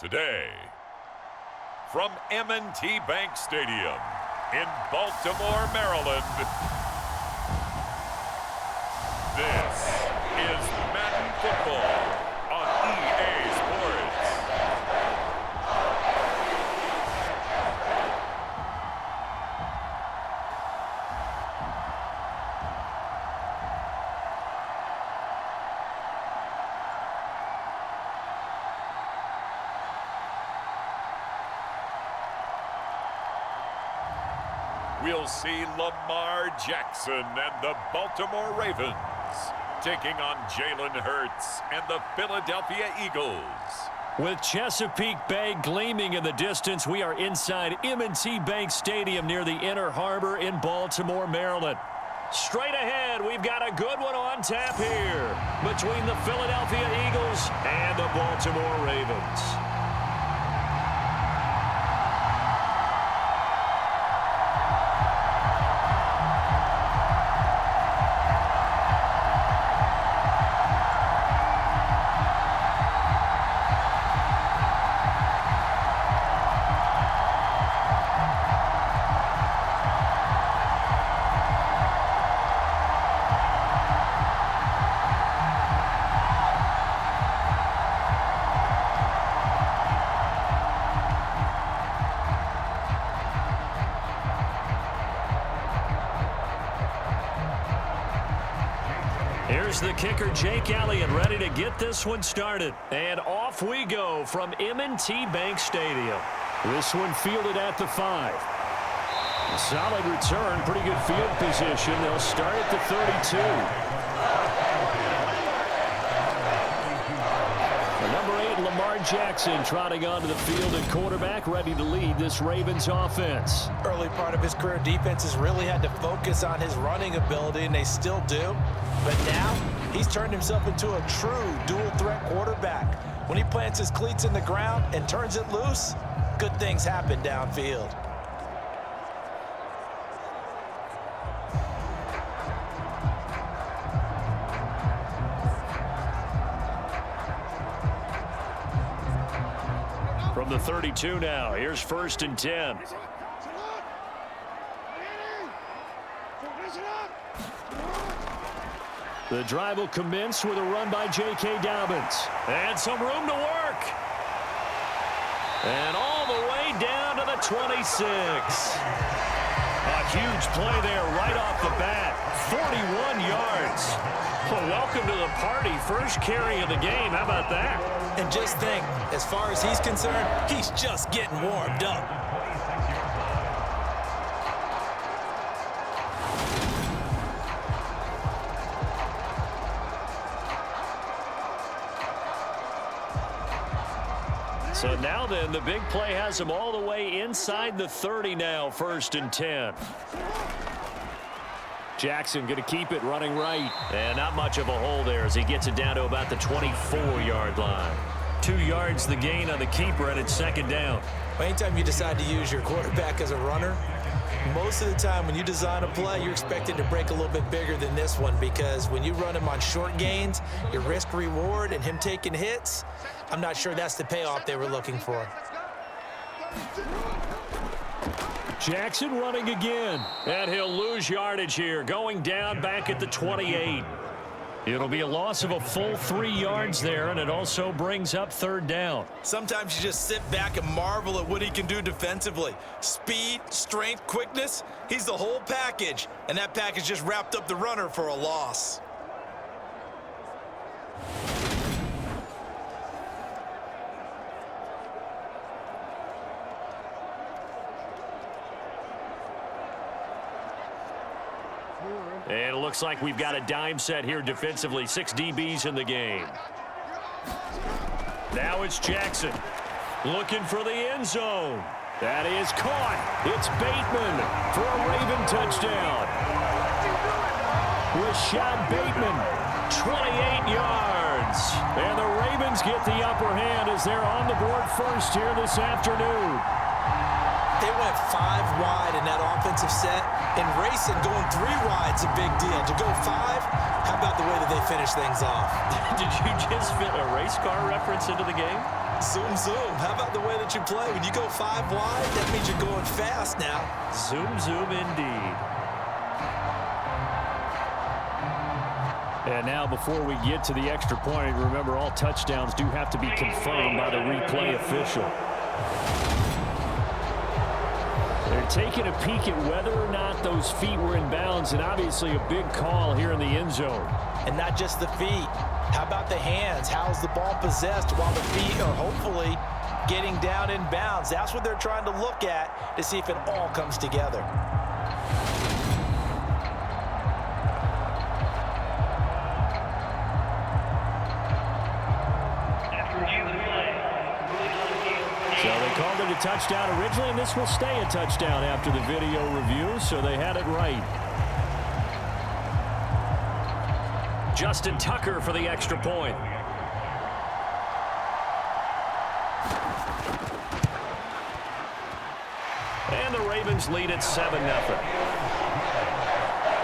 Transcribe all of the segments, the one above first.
Today, from M&T Bank Stadium in Baltimore, Maryland, this is Madden Football on EA Sports. We'll see Lamar Jackson and the Baltimore Ravens taking on Jalen Hurts and the Philadelphia Eagles. With Chesapeake Bay gleaming in the distance, we are inside M&T Bank Stadium near the Inner Harbor in Baltimore, Maryland. Straight ahead, we've got a good one on tap here between the Philadelphia Eagles and the Baltimore Ravens. Here's the kicker, Jake Elliott, ready to get this one started. And off we go from M&T Bank Stadium. This one fielded at the 5. A solid return, pretty good field position. They'll start at the 32. The number 8, Lamar Jackson, trotting onto the field at quarterback, ready to lead this Ravens offense. Early part of his career, defenses really had to focus on his running ability, and they still do. But now, he's turned himself into a true dual-threat quarterback. When he plants his cleats in the ground and turns it loose, good things happen downfield. From the 32 now, here's 1st and 10. The drive will commence with a run by J.K. Dobbins. And some room to work. And all the way down to the 26. A huge play there right off the bat. 41 yards. Well, welcome to the party. First carry of the game. How about that? And just think, as far as he's concerned, he's just getting warmed up. So now then, the big play has him all the way inside the 30 now, 1st and 10. Jackson going to keep it running right. And not much of a hole there as he gets it down to about the 24-yard line. 2 yards the gain on the keeper, and it's 2nd down. Well, anytime you decide to use your quarterback as a runner, most of the time when you design a play, you're expected to break a little bit bigger than this one, because when you run him on short gains, your risk-reward and him taking hits, I'm not sure that's the payoff they were looking for. Jackson running again. And he'll lose yardage here, going down back at the 28. It'll be a loss of a full 3 yards there, and it also brings up 3rd down. Sometimes you just sit back and marvel at what he can do defensively. Speed, strength, quickness, he's the whole package. And that package just wrapped up the runner for a loss. And it looks like we've got a dime set here defensively. 6 DBs in the game. Now it's Jackson looking for the end zone. That is caught. It's Bateman for a Raven touchdown. Rashad Bateman, 28 yards. And the Ravens get the upper hand as they're on the board first here this afternoon. They went 5 wide in that offensive set, and racing going 3 wide's a big deal. To go 5, how about the way that they finish things off? Did you just fit a race car reference into the game? Zoom, zoom. How about the way that you play? When you go 5 wide, that means you're going fast now. Zoom, zoom indeed. And now before we get to the extra point, remember all touchdowns do have to be confirmed by the replay official. They're taking a peek at whether or not those feet were in bounds, and obviously a big call here in the end zone. And not just the feet. How about the hands? How's the ball possessed while the feet are hopefully getting down in bounds? That's what they're trying to look at to see if it all comes together. So they called it a touchdown originally, and this will stay a touchdown after the video review, so they had it right. Justin Tucker for the extra point. And the Ravens lead at 7-0.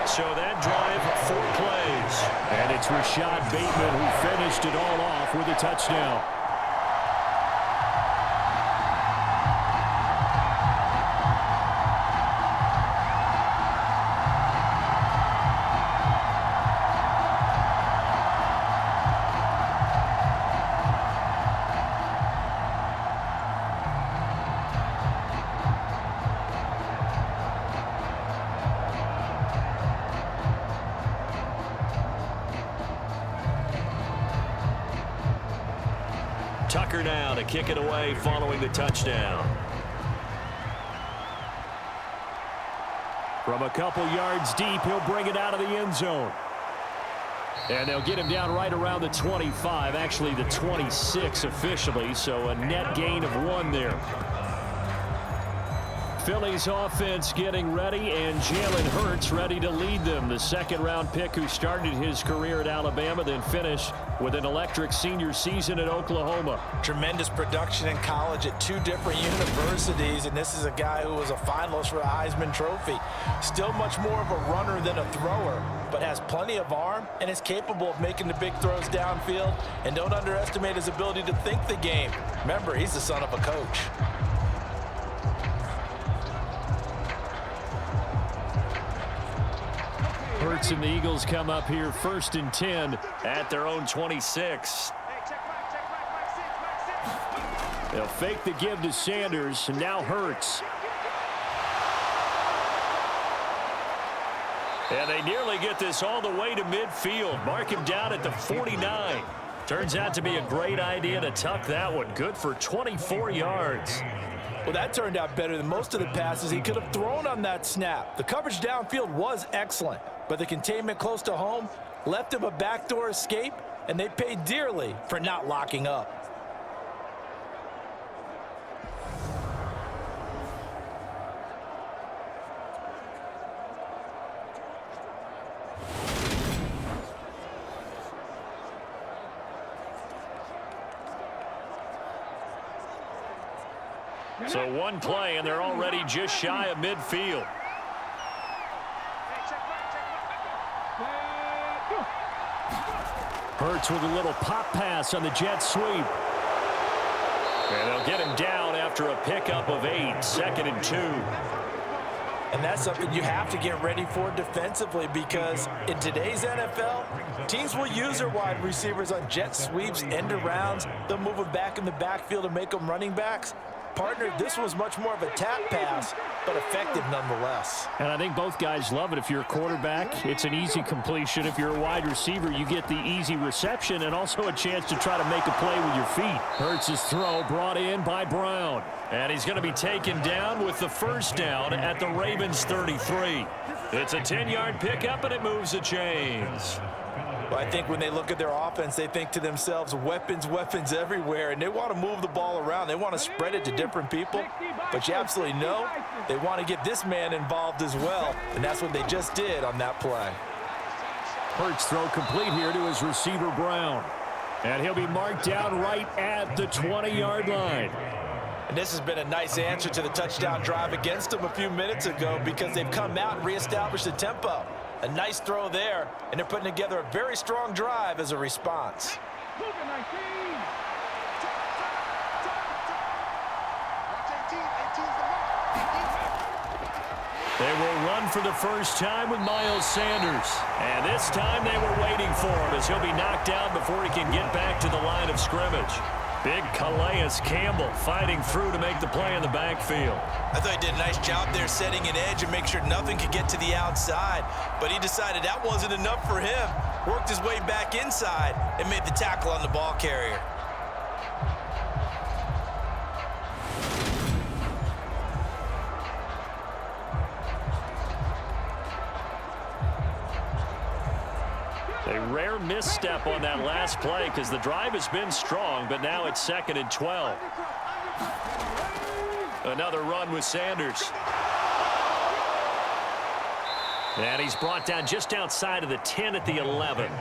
So that drive, 4 plays. And it's Rashad Bateman who finished it all off with a touchdown. Tucker now to kick it away following the touchdown. From a couple yards deep, he'll bring it out of the end zone. And they'll get him down right around the 25, actually the 26 officially, so a net gain of 1 there. Philly's offense getting ready, and Jalen Hurts ready to lead them. The second-round pick who started his career at Alabama, then finished with an electric senior season at Oklahoma. Tremendous production in college at 2 different universities, and this is a guy who was a finalist for a Heisman Trophy. Still much more of a runner than a thrower, but has plenty of arm and is capable of making the big throws downfield. And don't underestimate his ability to think the game. Remember, he's the son of a coach. Hurts and the Eagles come up here 1st and 10 at their own 26. They'll fake the give to Sanders, and now Hurts. And they nearly get this all the way to midfield. Mark him down at the 49. Turns out to be a great idea to tuck that one. Good for 24 yards. Well, that turned out better than most of the passes he could have thrown on that snap. The coverage downfield was excellent, but the containment close to home left him a backdoor escape, and they paid dearly for not locking up. So 1 play, and they're already just shy of midfield. Hurts with a little pop pass on the jet sweep. And they'll get him down after a pickup of 8, 2nd and 2. And that's something you have to get ready for defensively, because in today's NFL, teams will use their wide receivers on jet sweeps, end arounds. They'll move them back in the backfield and make them running backs. Partner, this was much more of a tap pass, but effective nonetheless. And I think both guys love it. If you're a quarterback, it's an easy completion. If you're a wide receiver, you get the easy reception and also a chance to try to make a play with your feet. Hurts' throw brought in by Brown. And he's going to be taken down with the first down at the Ravens 33. It's a 10-yard pickup, and it moves the chains. Well, I think when they look at their offense, they think to themselves, weapons, weapons everywhere, and they want to move the ball around. They want to spread it to different people, but you absolutely know they want to get this man involved as well, and that's what they just did on that play. Hurts throw complete here to his receiver, Brown. And he'll be marked down right at the 20-yard line. And this has been a nice answer to the touchdown drive against them a few minutes ago, because they've come out and reestablished the tempo. A nice throw there, and they're putting together a very strong drive as a response. They will run for the first time with Miles Sanders. And this time they were waiting for him as he'll be knocked down before he can get back to the line of scrimmage. Big Calais Campbell fighting through to make the play in the backfield. I thought he did a nice job there setting an edge and make sure nothing could get to the outside. But he decided that wasn't enough for him. Worked his way back inside and made the tackle on the ball carrier. A rare misstep on that last play because the drive has been strong, but now it's 2nd and 12. Another run with Sanders. And he's brought down just outside of the 10 at the 11.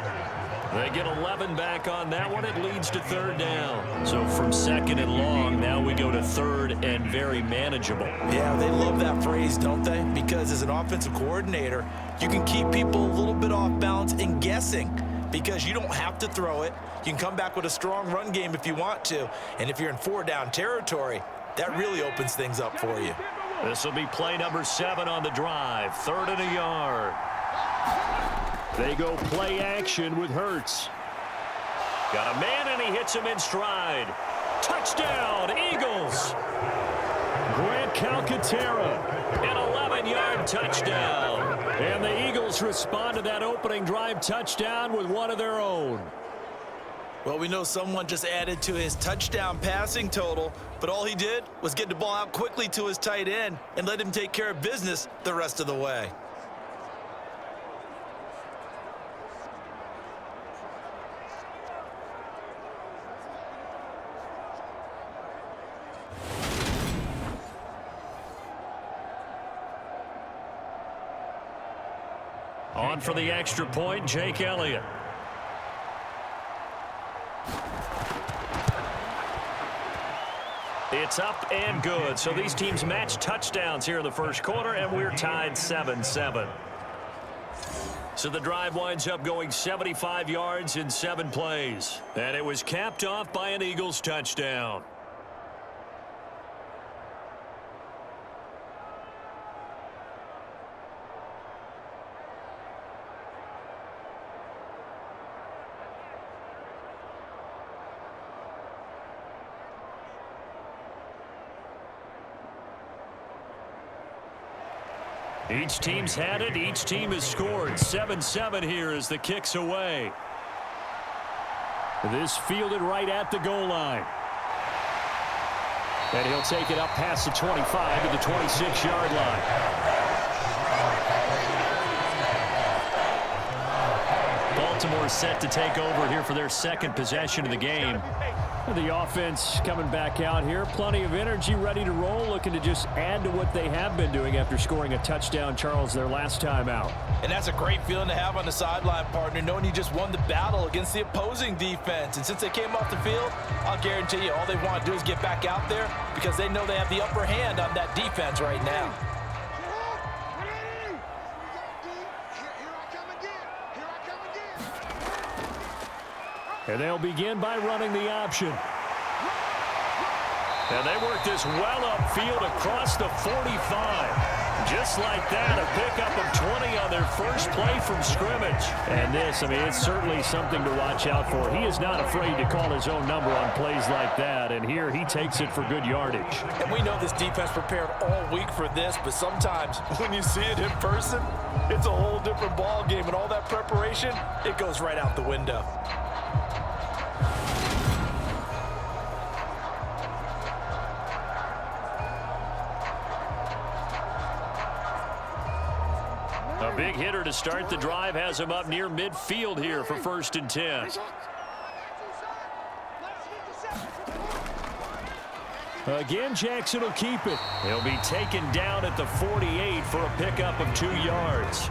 They get 11 back on that one. It leads to 3rd down. So from 2nd and long, now we go to 3rd and very manageable. Yeah, they love that phrase, don't they? Because as an offensive coordinator, you can keep people a little bit off balance and guessing because you don't have to throw it. You can come back with a strong run game if you want to. And if you're in 4-down territory, that really opens things up for you. This will be play number 7 on the drive. 3rd and a yard. They go play action with Hurts. Got a man, and he hits him in stride. Touchdown, Eagles. Grant Calcaterra, an 11-yard touchdown. And the Eagles respond to that opening drive touchdown with one of their own. Well, we know someone just added to his touchdown passing total, but all he did was get the ball out quickly to his tight end and let him take care of business the rest of the way. On for the extra point, Jake Elliott. It's up and good. So these teams match touchdowns here in the first quarter, and we're tied 7-7. So the drive winds up going 75 yards in 7 plays. And it was capped off by an Eagles touchdown. Each team's had it. Each team has scored. 7-7 here as the kick's away. This fielded right at the goal line. And he'll take it up past the 25 to the 26-yard line. Baltimore set to take over here for their 2nd possession of the game. The offense coming back out here. Plenty of energy, ready to roll, looking to just add to what they have been doing after scoring a touchdown, Charles, their last time out. And that's a great feeling to have on the sideline, partner, knowing you just won the battle against the opposing defense. And since they came off the field, I'll guarantee you all they want to do is get back out there because they know they have the upper hand on that defense right now. And they'll begin by running the option. And they work this well upfield across the 45. Just like that, a pickup of 20 on their first play from scrimmage. And this, I mean, it's certainly something to watch out for. He is not afraid to call his own number on plays like that. And here he takes it for good yardage. And we know this defense prepared all week for this, but sometimes when you see it in person, it's a whole different ball game. And all that preparation, it goes right out the window. A big hitter to start the drive has him up near midfield here for 1st and 10. Again, Jackson will keep it. He'll be taken down at the 48 for a pickup of 2 yards.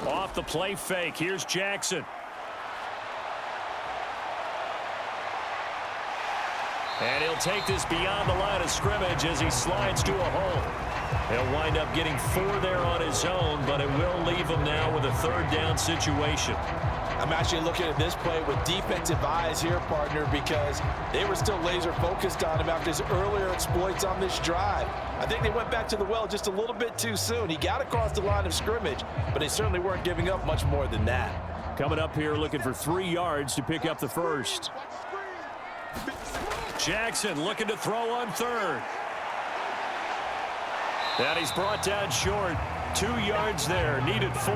Off the play fake. Here's Jackson. And he'll take this beyond the line of scrimmage as he slides to a hole. He'll wind up getting 4 there on his own, but it will leave him now with a 3rd down situation. I'm actually looking at this play with defensive eyes here, partner, because they were still laser focused on him after his earlier exploits on this drive. I think they went back to the well just a little bit too soon. He got across the line of scrimmage, but they certainly weren't giving up much more than that. Coming up here looking for 3 yards to pick up the first. Jackson looking to throw on 3rd. And he's brought down short. 2 yards there, needed 4.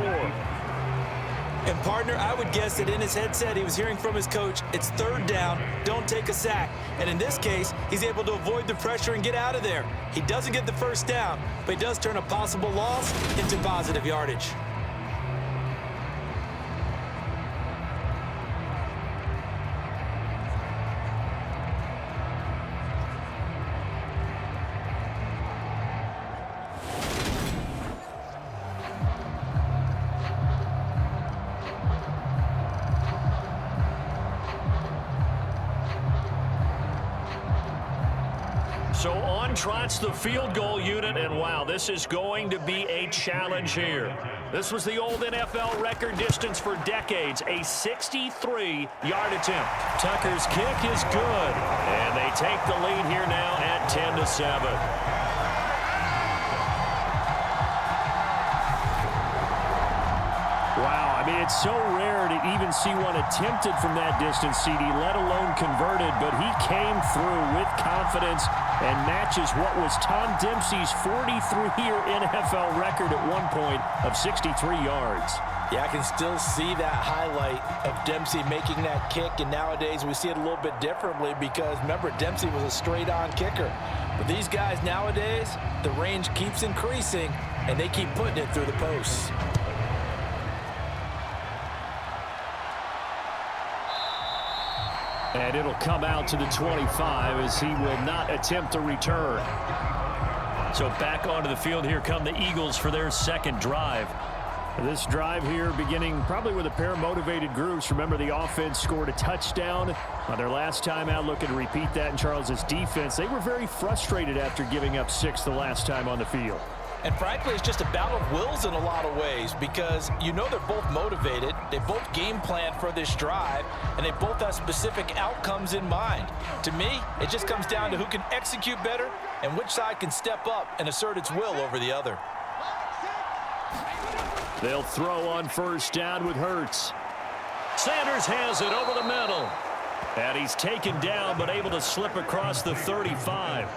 And, partner, I would guess that in his headset he was hearing from his coach, it's 3rd down, don't take a sack. And in this case, he's able to avoid the pressure and get out of there. He doesn't get the 1st down, but he does turn a possible loss into positive yardage. So on trots the field goal unit, and wow, this is going to be a challenge here. This was the old NFL record distance for decades, a 63-yard attempt. Tucker's kick is good, and they take the lead here now at 10-7. Wow, I mean, it's so rare to even see one attempted from that distance, CD, let alone converted, but he came through with confidence and matches what was Tom Dempsey's 43-year NFL record at one point of 63 yards. Yeah, I can still see that highlight of Dempsey making that kick, and nowadays we see it a little bit differently because, remember, Dempsey was a straight-on kicker. But these guys nowadays, the range keeps increasing, and they keep putting it through the posts. And it'll come out to the 25 as he will not attempt a return. So back onto the field here come the Eagles for their 2nd drive. This drive here beginning probably with a pair of motivated groups. Remember, the offense scored a touchdown on their last time out. Looking to repeat that in Charles's defense. They were very frustrated after giving up 6 the last time on the field. And frankly, it's just a battle of wills in a lot of ways because you know they're both motivated, they both game plan for this drive, and they both have specific outcomes in mind. To me, it just comes down to who can execute better and which side can step up and assert its will over the other. They'll throw on 1st down with Hurts. Sanders has it over the middle. And he's taken down, but able to slip across the 35.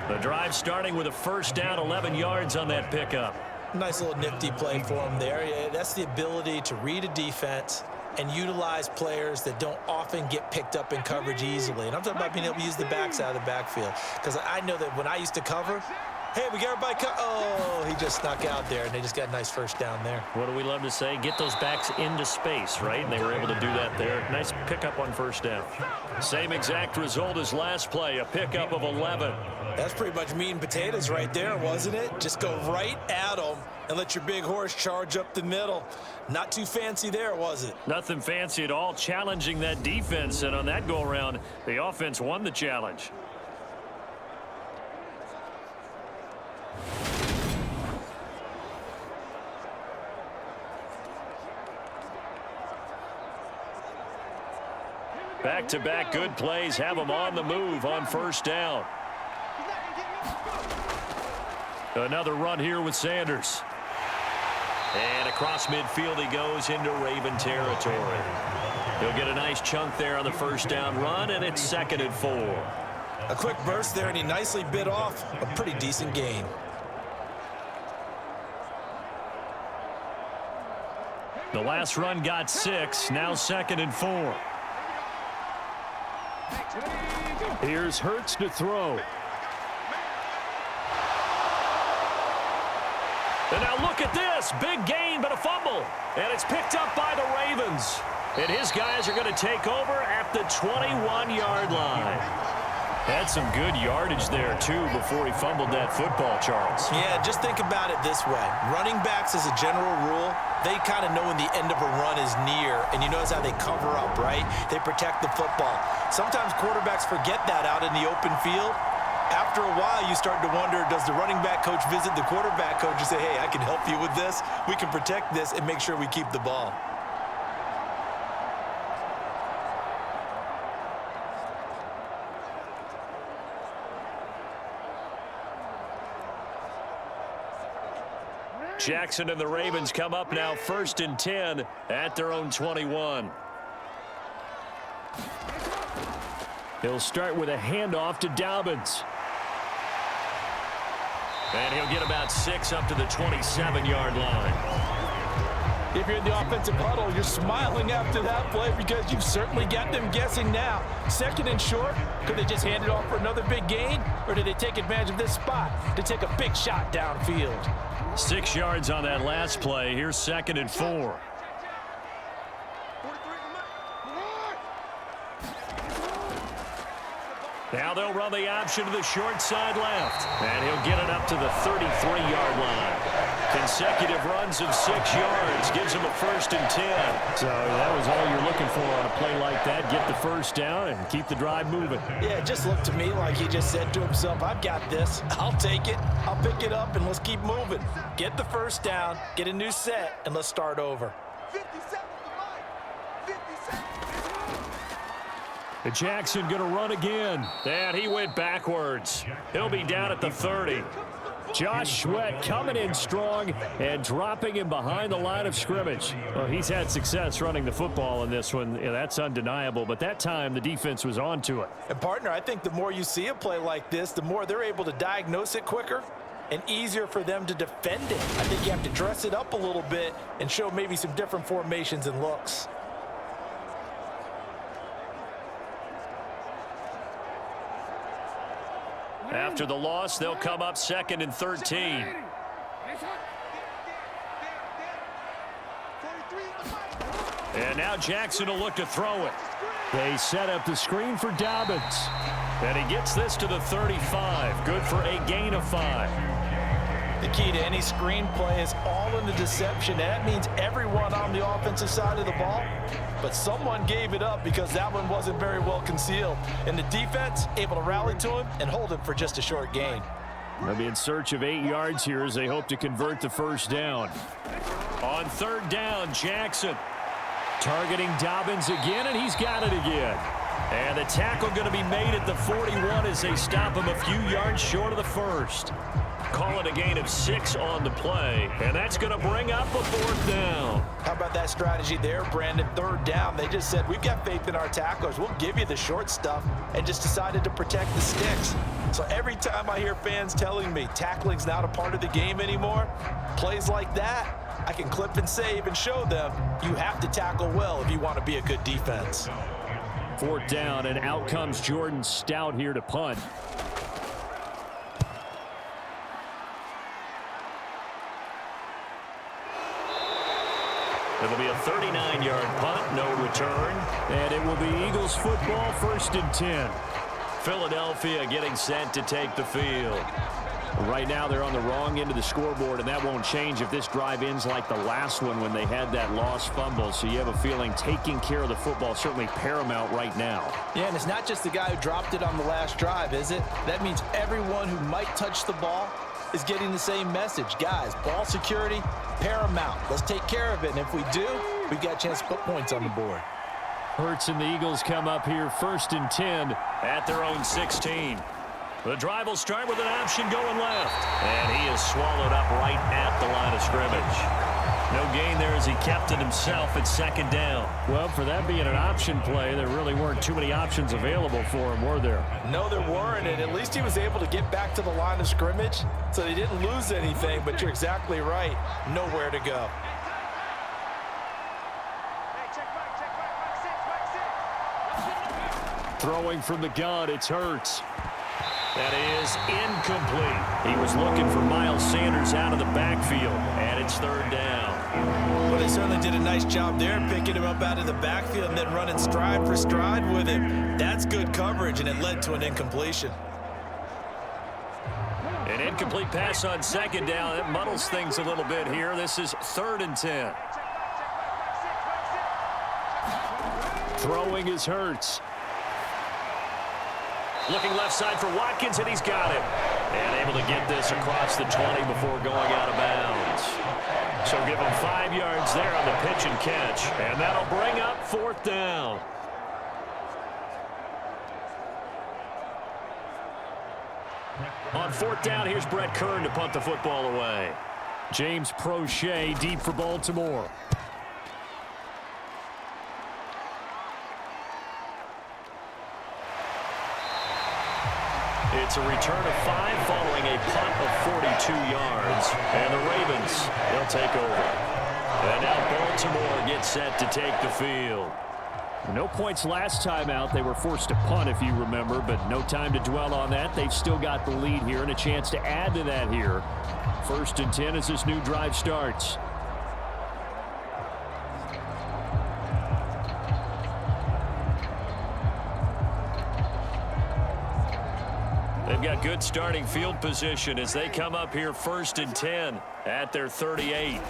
The drive starting with a 1st down, 11 yards on that pickup. Nice little nifty play for him there. Yeah, that's the ability to read a defense and utilize players that don't often get picked up in coverage easily. And I'm talking about being able to use the backside of the backfield. Because I know that when I used to cover, hey, we got everybody oh, he just snuck out there, and they just got a nice 1st down there. What do we love to say? Get those backs into space, right? And they were able to do that there. Nice pickup on 1st down. Same exact result as last play, a pickup of 11. That's pretty much meat and potatoes right there, wasn't it? Just go right at them and let your big horse charge up the middle. Not too fancy there, was it? Nothing fancy at all, challenging that defense. And on that go-around, the offense won the challenge. Back-to-back good plays have them on the move on 1st down. Another run here with Sanders. And across midfield he goes into Raven territory. He'll get a nice chunk there on the 1st down run, and it's 2nd and 4. A quick burst there, and he nicely bit off a pretty decent gain. The last run got 6, now 2nd and 4. Here's Hurts to throw. And now look at this. Big gain, but a fumble. And it's picked up by the Ravens. And his guys are going to take over at the 21-yard line. Had some good yardage there, too, before he fumbled that football, Charles. Yeah, just think about it this way. Running backs, as a general rule, they kind of know when the end of a run is near, and you notice how they cover up, right? They protect the football. Sometimes quarterbacks forget that out in the open field. After a while, you start to wonder, does the running back coach visit the quarterback coach and say, hey, I can help you with this? We can protect this and make sure we keep the ball. Jackson and the Ravens come up now 1st and 10 at their own 21. He'll start with a handoff to Dobbins. And he'll get about 6 up to the 27-yard line. If you're in the offensive huddle, you're smiling after that play because you've certainly got them guessing now. 2nd and short, could they just hand it off for another big gain? Or did they take advantage of this spot to take a big shot downfield? 6 yards on that last play. Here's 2nd and 4. Now they'll run the option to the short side left. And he'll get it up to the 33-yard line. Consecutive runs of 6 yards gives him a 1st and 10. So that was all you're looking for on a play like that. Get the first down and keep the drive moving. Yeah, it just looked to me like he just said to himself, I've got this. I'll take it. I'll pick it up, and let's keep moving. Get the first down, get a new set, and let's start over. Jackson going to run again. And he went backwards. He'll be down at the 30. Josh Sweat coming in strong and dropping him behind the line of scrimmage. Well, he's had success running the football in this one. Yeah, that's undeniable. But that time, the defense was on to it. And, partner, I think the more you see a play like this, the more they're able to diagnose it quicker and easier for them to defend it. I think you have to dress it up a little bit and show maybe some different formations and looks. After the loss, they'll come up 2nd and 13. And now Jackson will look to throw it. They set up the screen for Dobbins. And he gets this to the 35. Good for a gain of 5. The key to any screen play is all in the deception. And that means everyone on the offensive side of the ball. But someone gave it up because that one wasn't very well concealed. And the defense able to rally to him and hold him for just a short gain. They'll be in search of 8 yards here as they hope to convert the first down. On 3rd down, Jackson targeting Dobbins again, and he's got it again. And the tackle going to be made at the 41 as they stop him a few yards short of the first. Call it a gain of 6 on the play, and that's going to bring up a 4th down. How about that strategy there, Brandon? 3rd down, they just said, we've got faith in our tacklers. We'll give you the short stuff, and just decided to protect the sticks. So every time I hear fans telling me tackling's not a part of the game anymore, plays like that, I can clip and save and show them you have to tackle well if you want to be a good defense. 4th down, and out comes Jordan Stout here to punt. It'll be a 39-yard punt, no return, and it will be Eagles football, 1st and 10. Philadelphia getting set to take the field. Right now they're on the wrong end of the scoreboard, and that won't change if this drive ends like the last one when they had that lost fumble. So you have a feeling taking care of the football is certainly paramount right now. Yeah, and it's not just the guy who dropped it on the last drive, is it? That means everyone who might touch the ball is getting the same message. Guys, ball security, paramount. Let's take care of it, and if we do, we've got a chance to put points on the board. Hurts and the Eagles come up here 1st and 10 at their own 16. The drive will start with an option going left. And he is swallowed up right at the line of scrimmage. No gain there as he kept it himself at 2nd down. Well, for that being an option play, there really weren't too many options available for him, were there? No, there weren't, and at least he was able to get back to the line of scrimmage, so they didn't lose anything, but you're exactly right. Nowhere to go. Throwing from the gun, it's Hurts. That is incomplete. He was looking for Miles Sanders out of the backfield, and it's third down. Well, they certainly did a nice job there, picking him up out of the backfield and then running stride for stride with him. That's good coverage, and it led to an incompletion. An incomplete pass on second down. That muddles things a little bit here. This is 3rd and 10. Throwing is Hurts. Looking left side for Watkins, and he's got it. And able to get this across the 20 before going out of bounds. So give him 5 yards there on the pitch and catch. And that'll bring up 4th down. On 4th down, here's Brett Kern to punt the football away. James Prochet deep for Baltimore. It's a return of 5 following a punt of 42 yards. And the Ravens, they'll take over. And now Baltimore gets set to take the field. No points last time out. They were forced to punt, if you remember, but no time to dwell on that. They've still got the lead here and a chance to add to that here. 1st and 10 as this new drive starts. They've got good starting field position as they come up here 1st and 10 at their 38.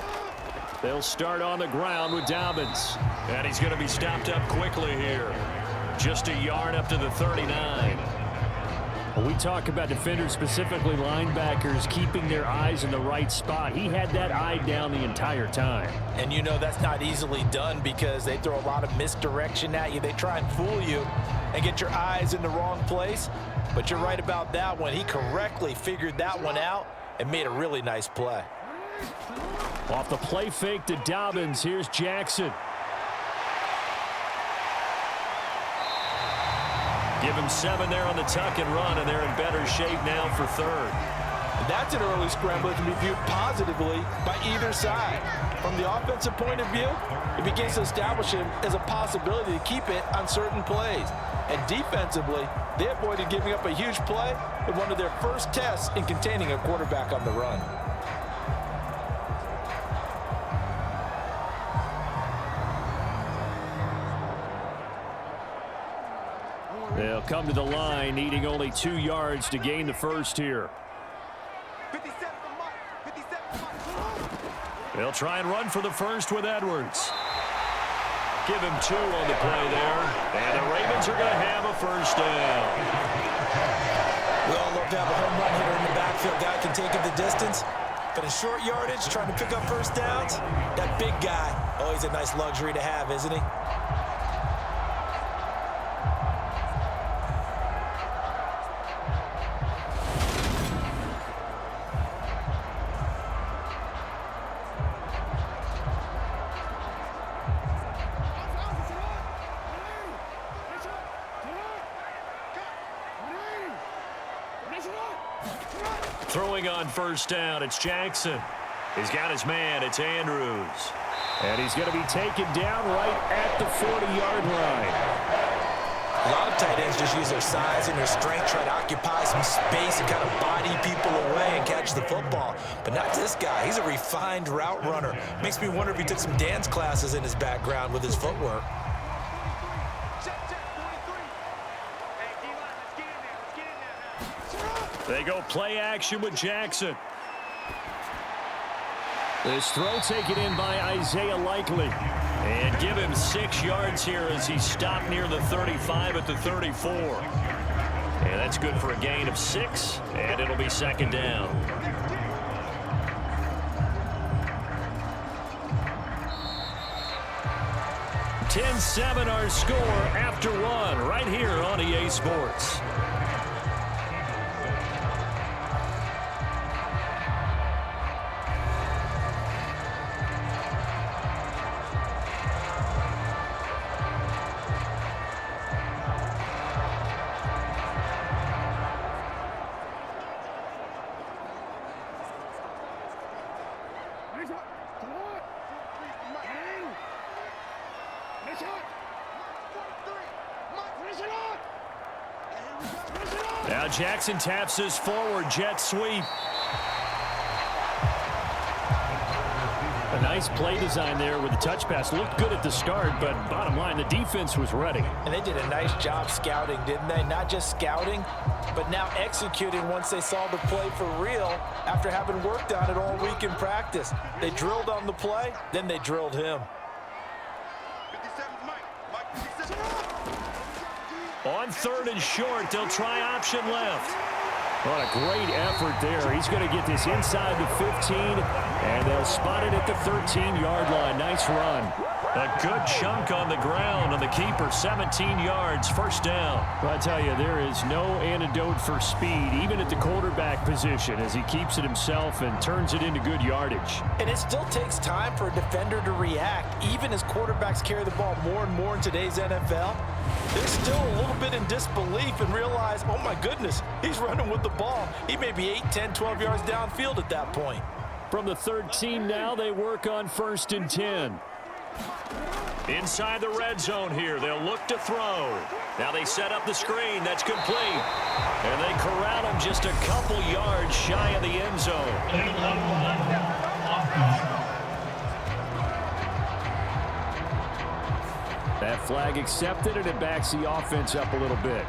They'll start on the ground with Dobbins. And he's going to be stopped up quickly here. Just a yard up to the 39. When we talk about defenders, specifically linebackers, keeping their eyes in the right spot, he had that eye down the entire time. And you know that's not easily done because they throw a lot of misdirection at you. They try and fool you and get your eyes in the wrong place. But you're right about that one. He correctly figured that one out and made a really nice play. Off the play fake to Dobbins, here's Jackson. Give him 7 there on the tuck and run, and they're in better shape now for 3rd. That's an early scramble that can be viewed positively by either side. From the offensive point of view, it begins to establish him as a possibility to keep it on certain plays. And defensively, they avoided giving up a huge play in one of their first tests in containing a quarterback on the run. They'll come to the line, needing only 2 yards to gain the first here. They'll try and run for the first with Edwards. Give him 2 on the play there. And the Ravens are going to have a first down. We all love to have a home run hitter in the backfield. Guy can take it the distance. But in short yardage, trying to pick up first downs, that big guy, always a nice luxury to have, isn't he? Throwing on first down, it's Jackson. He's got his man, it's Andrews. And he's going to be taken down right at the 40-yard line. A lot of tight ends just use their size and their strength, try to occupy some space and kind of body people away and catch the football. But not this guy. He's a refined route runner. Makes me wonder if he took some dance classes in his background with his footwork. They go play action with Jackson. This throw taken in by Isaiah Likely. And give him 6 yards here as he stopped near the 35 at the 34. And that's good for a gain of 6, and it'll be 2nd down. (10-7) our score after 1 right here on EA Sports. Now Jackson taps his forward jet sweep. A nice play design there with the touch pass. Looked good at the start, but bottom line, the defense was ready. And they did a nice job scouting, didn't they? Not just scouting, but now executing once they saw the play for real after having worked on it all week in practice. They drilled on the play, then they drilled him. On 3rd and short, they'll try option left. What a great effort there. He's going to get this inside the 15, and they'll spot it at the 13-yard line. Nice run. A good chunk on the ground on the keeper, 17 yards, first down. Well, I tell you, there is no antidote for speed, even at the quarterback position, as he keeps it himself and turns it into good yardage. And it still takes time for a defender to react, even as quarterbacks carry the ball more and more in today's NFL. They're still a little bit in disbelief and realize, oh my goodness, he's running with the ball. He may be 8, 10, 12 yards downfield at that point. From the 13 now, they work on 1st and 10. Inside the red zone here, they'll look to throw. Now they set up the screen. That's complete. And they corral him just a couple yards shy of the end zone. That flag accepted, and it backs the offense up a little bit.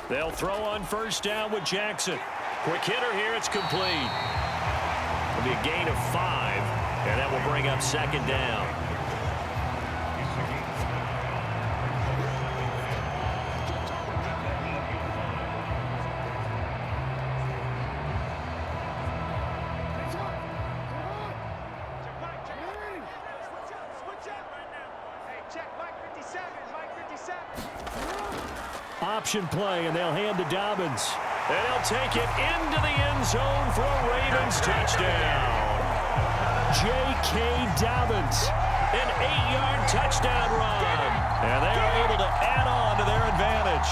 They'll throw on 1st down with Jackson. Quick hitter here, it's complete. It'll be a gain of 5, and that will bring up 2nd down. Option play, and they'll hand to Dobbins. And they'll take it into the end zone for a Ravens touchdown. J.K. Dobbins, an 8-yard touchdown run. And they are able to add on to their advantage.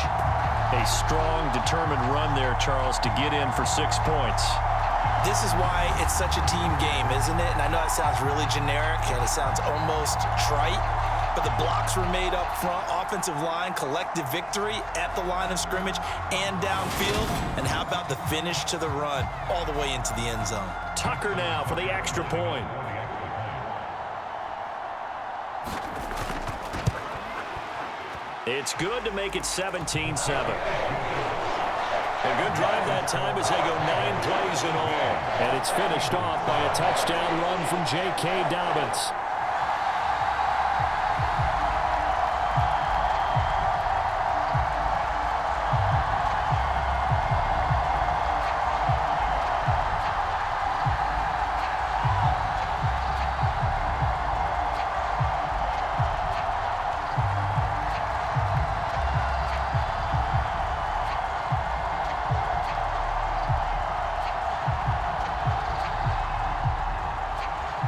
A strong, determined run there, Charles, to get in for 6 points. This is why it's such a team game, isn't it? And I know it sounds really generic, and it sounds almost trite. But the blocks were made up front, offensive line, collective victory at the line of scrimmage and downfield. And how about the finish to the run all the way into the end zone? Tucker now for the extra point. It's good to make it 17-7. A good drive that time as they go 9 plays in all. And it's finished off by a touchdown run from J.K. Dobbins.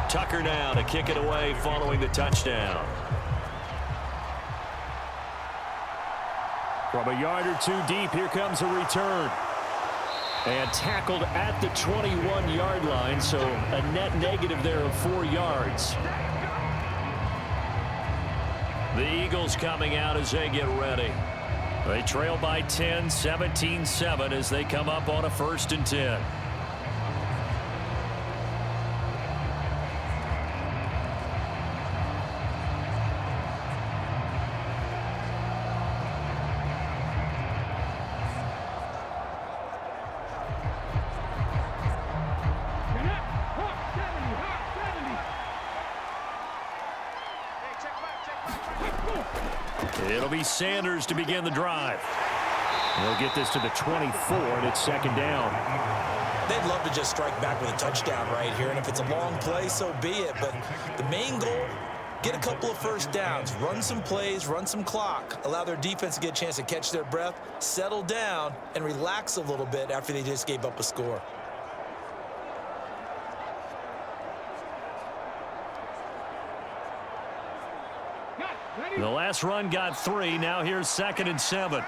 Tucker now to kick it away following the touchdown. From a yard or 2 deep, here comes a return. And tackled at the 21-yard line, so a net negative there of 4 yards. The Eagles coming out as they get ready. They trail by 10, 17-7 as they come up on a 1st and 10. It'll be Sanders to begin the drive. They'll get this to the 24, and it's 2nd down. They'd love to just strike back with a touchdown right here, and if it's a long play, so be it. But the main goal, get a couple of 1st downs, run some plays, run some clock, allow their defense to get a chance to catch their breath, settle down, and relax a little bit after they just gave up a score. The last run got 3. Now here's 2nd and 7.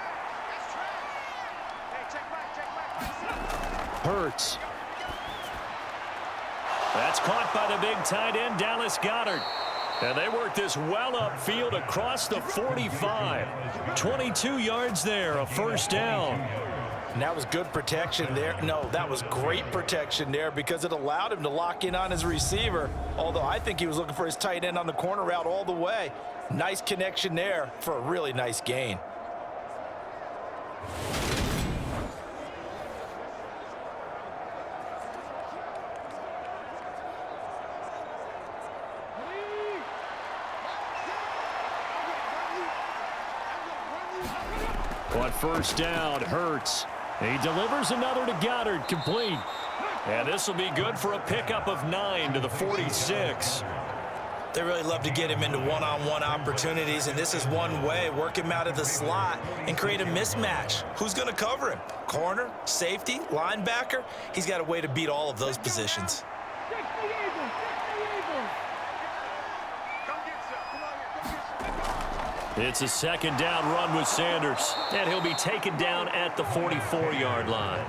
Hurts. That's caught by the big tight end, Dallas Goedert. And they work this well upfield across the 45. 22 yards there, a first down. And that was good protection there. No, that was great protection there because it allowed him to lock in on his receiver. Although I think he was looking for his tight end on the corner route all the way. Nice connection there for a really nice gain. On first down, Hurts. He delivers another to Goddard, complete. And this will be good for a pickup of 9 to the 46. They really love to get him into one-on-one opportunities, and this is one way. Work him out of the slot and create a mismatch. Who's going to cover him? Corner, safety, linebacker? He's got a way to beat all of those positions. It's a 2nd down run with Sanders, and he'll be taken down at the 44-yard line.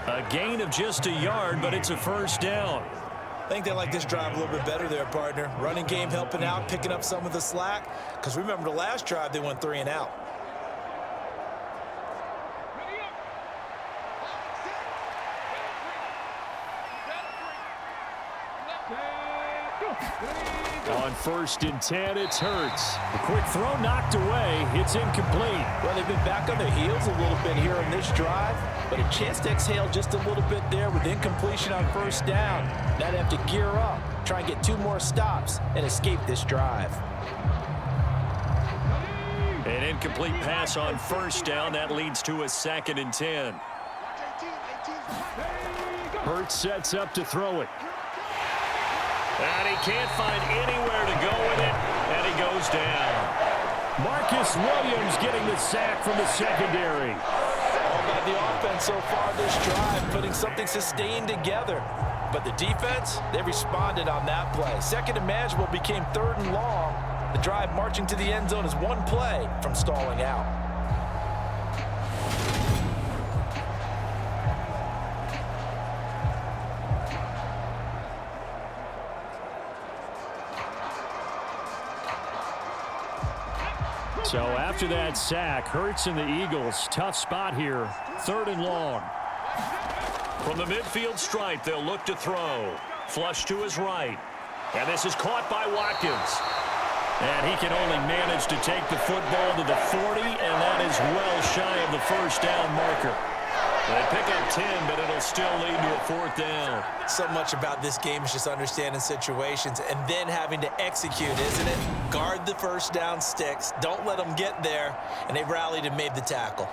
A gain of just a yard, but it's a first down. I think they like this drive a little bit better there, partner. Running game helping out, picking up some of the slack. Because remember the last drive, they went 3 and out. On 1st and 10, it's Hurts. A quick throw knocked away. It's incomplete. Well, they've been back on their heels a little bit here on this drive, but a chance to exhale just a little bit there with incompletion on first down. Now they have to gear up, try and get 2 more stops, and escape this drive. An incomplete pass on first down. That leads to a 2nd and 10. Hurts sets up to throw it. And he can't find anywhere to go with it, and he goes down. Marcus Williams getting the sack from the secondary. All about the offense so far this drive, putting something sustained together. But the defense, they responded on that play. 2nd and manageable became 3rd and long. The drive marching to the end zone is 1 play from stalling out. So after that sack, Hurts and the Eagles, tough spot here, 3rd and long. From the midfield stripe, they'll look to throw. Flush to his right. And this is caught by Watkins. And he can only manage to take the football to the 40, and that is well shy of the first down marker. They pick up 10, but it'll still lead to a 4th down. So much about this game is just understanding situations and then having to execute, isn't it? Guard the first down sticks. Don't let them get there. And they rallied and made the tackle.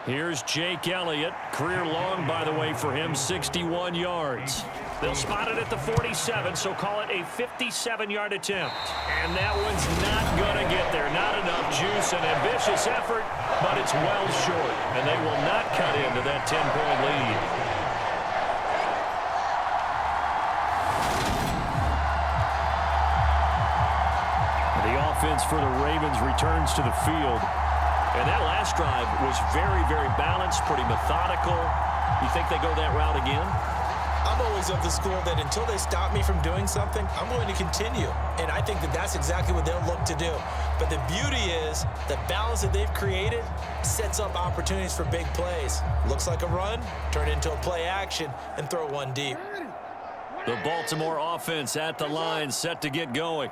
Here's Jake Elliott. Career long, by the way, for him, 61 yards. They'll spot it at the 47, so call it a 57-yard attempt. And that one's not going to get there. Not enough juice, an ambitious effort, but it's well short. And they will not cut into that 10-point lead. The offense for the Ravens returns to the field. And that last drive was very, very balanced, pretty methodical. You think they go that route again? I'm always of the school that until they stop me from doing something, I'm going to continue. And I think that that's exactly what they'll look to do. But the beauty is the balance that they've created sets up opportunities for big plays. Looks like a run, turn it into a play action, and throw one deep. The Baltimore offense at the line, set to get going.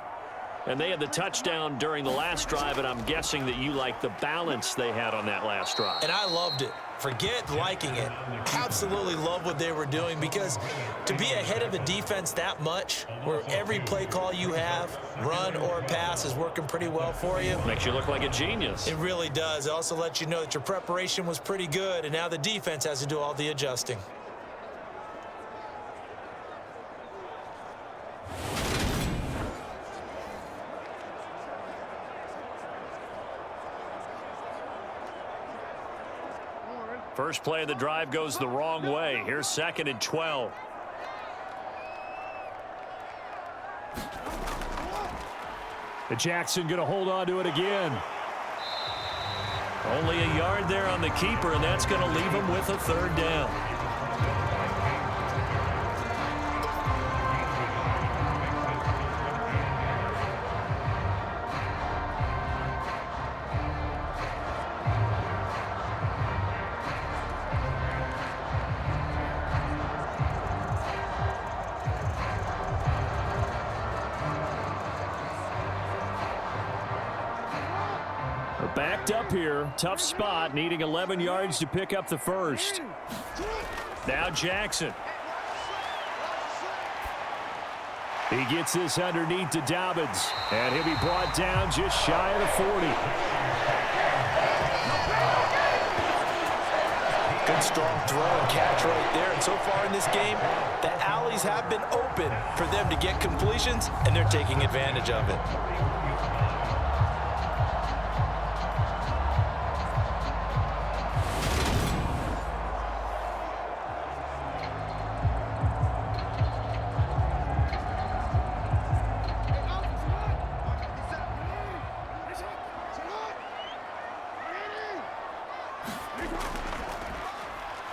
And they had the touchdown during the last drive, and I'm guessing that you like the balance they had on that last drive. And I loved it. Forget liking it. Absolutely love what they were doing, because to be ahead of a defense that much, where every play call you have, run or pass, is working pretty well for you. Makes you look like a genius. It really does. It also lets you know that your preparation was pretty good, and now the defense has to do all the adjusting. First play of the drive goes the wrong way. Here's 2nd and 12. Jackson going to hold on to it again. Only a yard there on the keeper, and that's going to leave him with a 3rd down. Backed up here. Tough spot. Needing 11 yards to pick up the first. Now Jackson. He gets this underneath to Dobbins. And he'll be brought down just shy of the 40. Good strong throw and catch right there. And so far in this game, the alleys have been open for them to get completions, and they're taking advantage of it.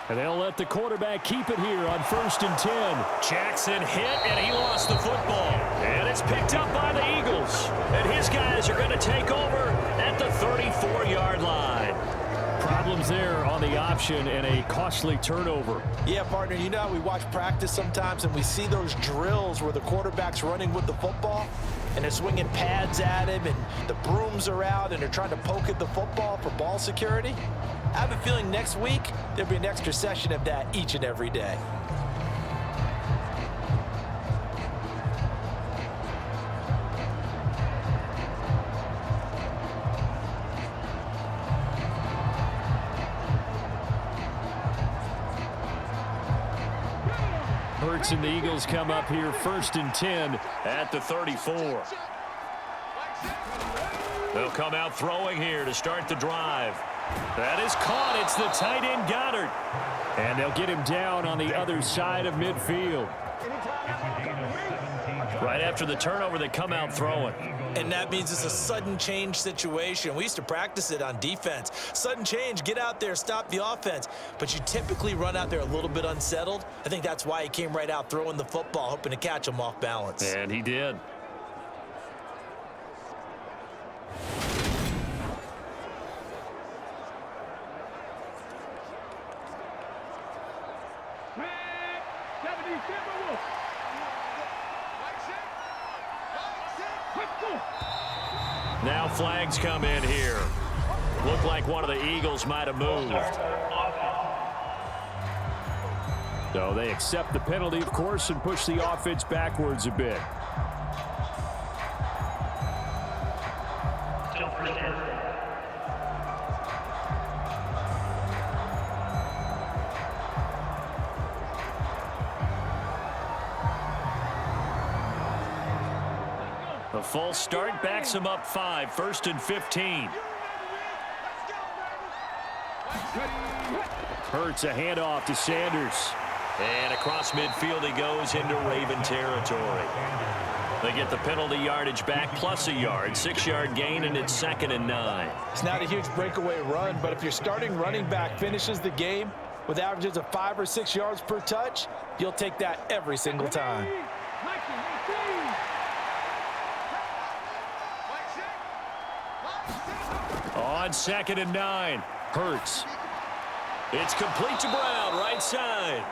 And they'll let the quarterback keep it here on 1st and 10. Jackson hit, and he lost the football. And it's picked up by the Eagles. And his guys are going to take over at the 34-yard line. Problems there on the option and a costly turnover. Yeah, partner, you know how we watch practice sometimes and we see those drills where the quarterback's running with the football and they're swinging pads at him and the brooms are out and they're trying to poke at the football for ball security? I have a feeling next week there'll be an extra session of that each and every day. Hurts and the Eagles come up here 1st and 10 at the 34. They'll come out throwing here to start the drive. That is caught. It's the tight end Goddard. And they'll get him down on the other side of midfield. Right after the turnover, they come out throwing. And that means it's a sudden change situation. We used to practice it on defense. Sudden change, get out there, stop the offense. But you typically run out there a little bit unsettled. I think that's why he came right out throwing the football, hoping to catch him off balance. And he did. Now flags come in here. Looked like one of the Eagles might have moved. So they accept the penalty, of course, and push the offense backwards a bit. A false start backs him up 5, 1st and 15. Hurts a handoff to Sanders. And across midfield he goes into Raven territory. They get the penalty yardage back plus a yard, 6-yard gain, and it's 2nd and 9. It's not a huge breakaway run, but if your starting running back finishes the game with averages of 5 or 6 yards per touch, you'll take that every single time. On 2nd and 9, Hurts. It's complete to Brown, right side.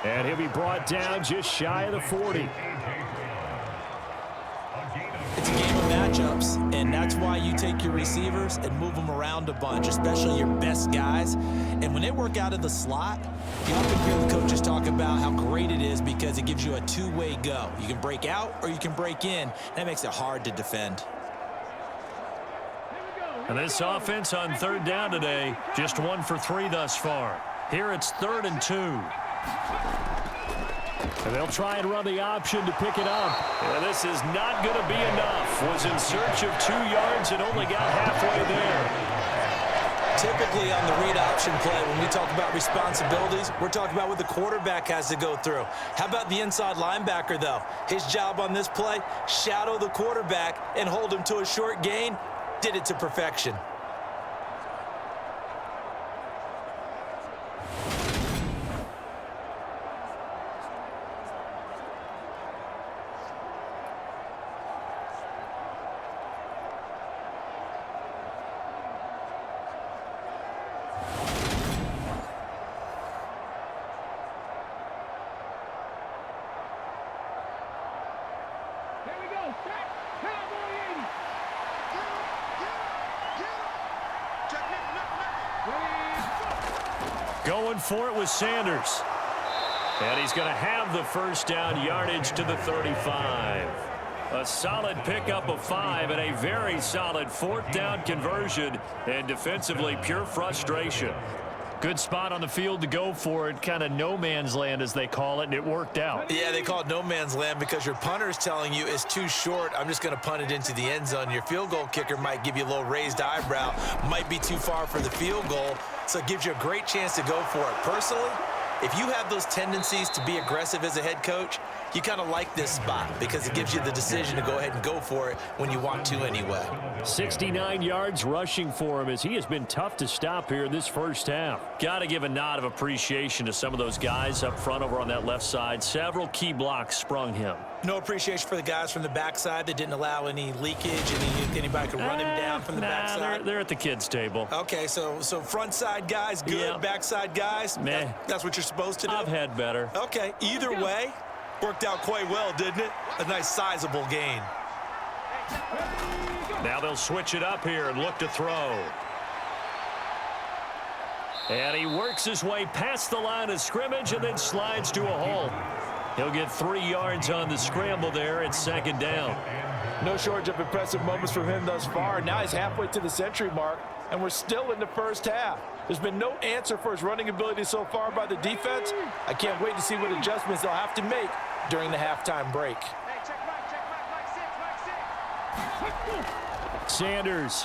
And he'll be brought down just shy of the 40. It's a game of matchups, and that's why you take your receivers and move them around a bunch, especially your best guys. And when they work out of the slot, you often hear the coaches talk about how great it is because it gives you a two-way go. You can break out or you can break in. That makes it hard to defend. And this offense on 3rd down today, just 1 for 3 thus far. Here it's 3rd and 2. And they'll try and run the option to pick it up. And this is not going to be enough. Was in search of 2 yards and only got halfway there. Typically on the read option play, when we talk about responsibilities, we're talking about what the quarterback has to go through. How about the inside linebacker, though? His job on this play, shadow the quarterback and hold him to a short gain. Did it to perfection. Going for it with Sanders. And he's going to have the first down, yardage to the 35. A solid pickup of 5 and a very solid fourth down conversion. And defensively, pure frustration. Good spot on the field to go for it. Kind of no man's land, as they call it, and it worked out. Yeah, they call it no man's land because your punter is telling you it's too short. I'm just going to punt it into the end zone. Your field goal kicker might give you a little raised eyebrow. Might be too far for the field goal, so it gives you a great chance to go for it. Personally, if you have those tendencies to be aggressive as a head coach, you kind of like this spot because it gives you the decision to go ahead and go for it when you want to anyway. 69 yards rushing for him as he has been tough to stop here this first half. Got to give a nod of appreciation to some of those guys up front over on that left side. Several key blocks sprung him. No appreciation for the guys from the backside that didn't allow any leakage, anybody could run him down from the backside. They're at the kids' table. Okay, so front side guys, good. Yeah. Backside guys, meh. That's what you're supposed to do? I've had better. Okay, either way, worked out quite well, didn't it? A nice sizable gain. Now they'll switch it up here and look to throw. And he works his way past the line of scrimmage and then slides to a halt. He'll get 3 yards on the scramble there at second down. No shortage of impressive moments from him thus far. Now he's halfway to the century mark, and we're still in the first half. There's been no answer for his running ability so far by the defense. I can't wait to see what adjustments they'll have to make during the halftime break. Sanders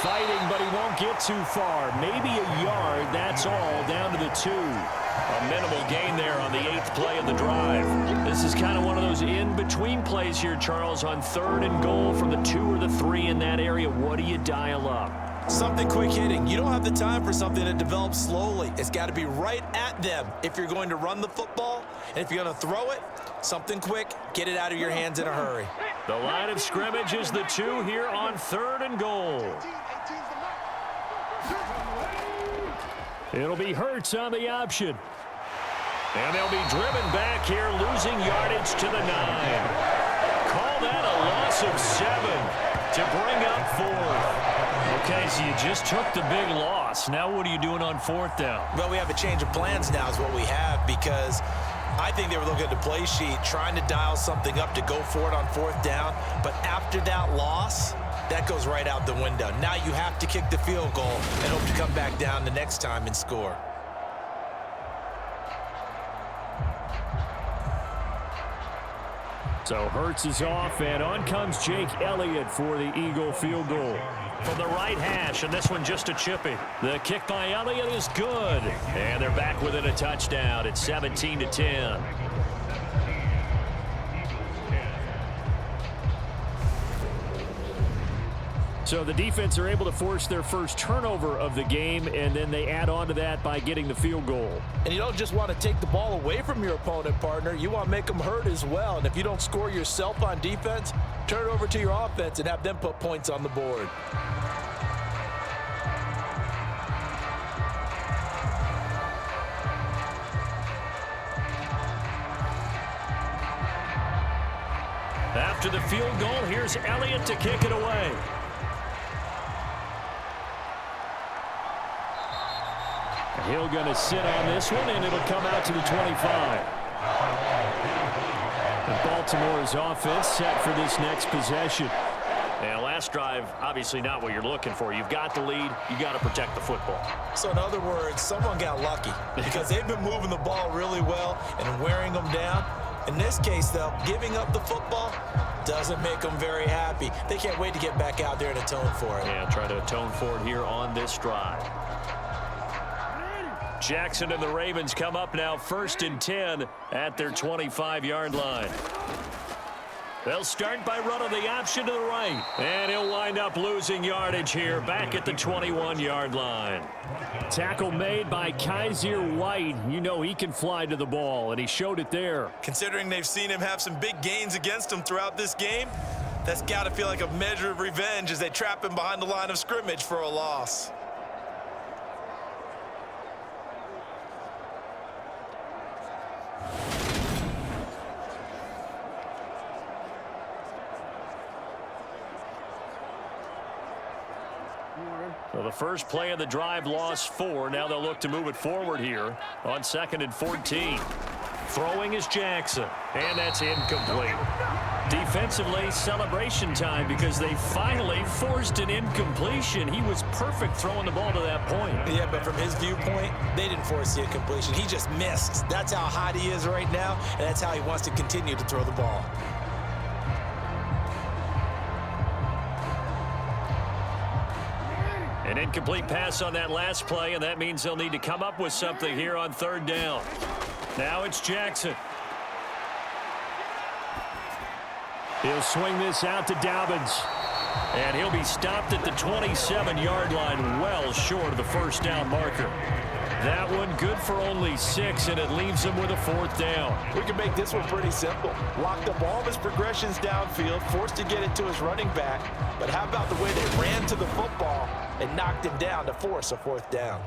fighting, but he won't get too far. Maybe a yard, that's all, down to the 2. A minimal gain there on the 8th play of the drive. This is kind of one of those in-between plays here, Charles, on 3rd and goal from the 2 or the 3 in that area. What do you dial up? Something quick hitting. You don't have the time for something that develops slowly. It's got to be right at them if you're going to run the football. And if you're going to throw it, something quick, get it out of your hands in a hurry. The line of scrimmage is the 2 here on 3rd and goal. It'll be Hurts on the option. And they'll be driven back here, losing yardage to the 9. Call that a loss of 7 to bring up 4th. Okay, so you just took the big loss. Now what are you doing on 4th down? Well, we have a change of plans now is what we have, because I think they were looking at the play sheet, trying to dial something up to go for it on 4th down. But after that loss, that goes right out the window. Now you have to kick the field goal and hope to come back down the next time and score. So Hurts is off, and on comes Jake Elliott for the Eagle field goal. From the right hash, and this one just a chippy. The kick by Elliott is good. And they're back within a touchdown at 17-10. So the defense are able to force their first turnover of the game, and then they add on to that by getting the field goal. And you don't just want to take the ball away from your opponent, partner. You want to make them hurt as well. And if you don't score yourself on defense, turn it over to your offense and have them put points on the board. After the field goal, here's Elliott to kick it away. Hill going to sit on this one, and it'll come out to the 25. And Baltimore's offense set for this next possession. And last drive, obviously not what you're looking for. You've got the lead. You got to protect the football. So in other words, someone got lucky because they've been moving the ball really well and wearing them down. In this case, though, giving up the football doesn't make them very happy. They can't wait to get back out there and atone for it. Yeah, try to atone for it here on this drive. Jackson and the Ravens come up now 1st and 10 at their 25-yard line. They'll start by running the option to the right. And he'll wind up losing yardage here back at the 21-yard line. Tackle made by Kaiser White. You know he can fly to the ball, and he showed it there. Considering they've seen him have some big gains against him throughout this game, that's got to feel like a measure of revenge as they trap him behind the line of scrimmage for a loss. So the first play of the drive lost 4. Now they'll look to move it forward here on 2nd and 14. Throwing is Jackson, and that's incomplete. Defensively, celebration time because they finally forced an incompletion. He was perfect throwing the ball to that point. Yeah, but from his viewpoint, they didn't force the incompletion. He just missed. That's how hot he is right now, and that's how he wants to continue to throw the ball. An incomplete pass on that last play, and that means they'll need to come up with something here on 3rd down. Now it's Jackson. He'll swing this out to Dobbins. And he'll be stopped at the 27-yard line, well short of the 1st down marker. That one good for only 6, and it leaves him with a 4th down. We can make this one pretty simple. Locked up all of his progressions downfield, forced to get it to his running back. But how about the way they ran to the football and knocked him down to force a 4th down?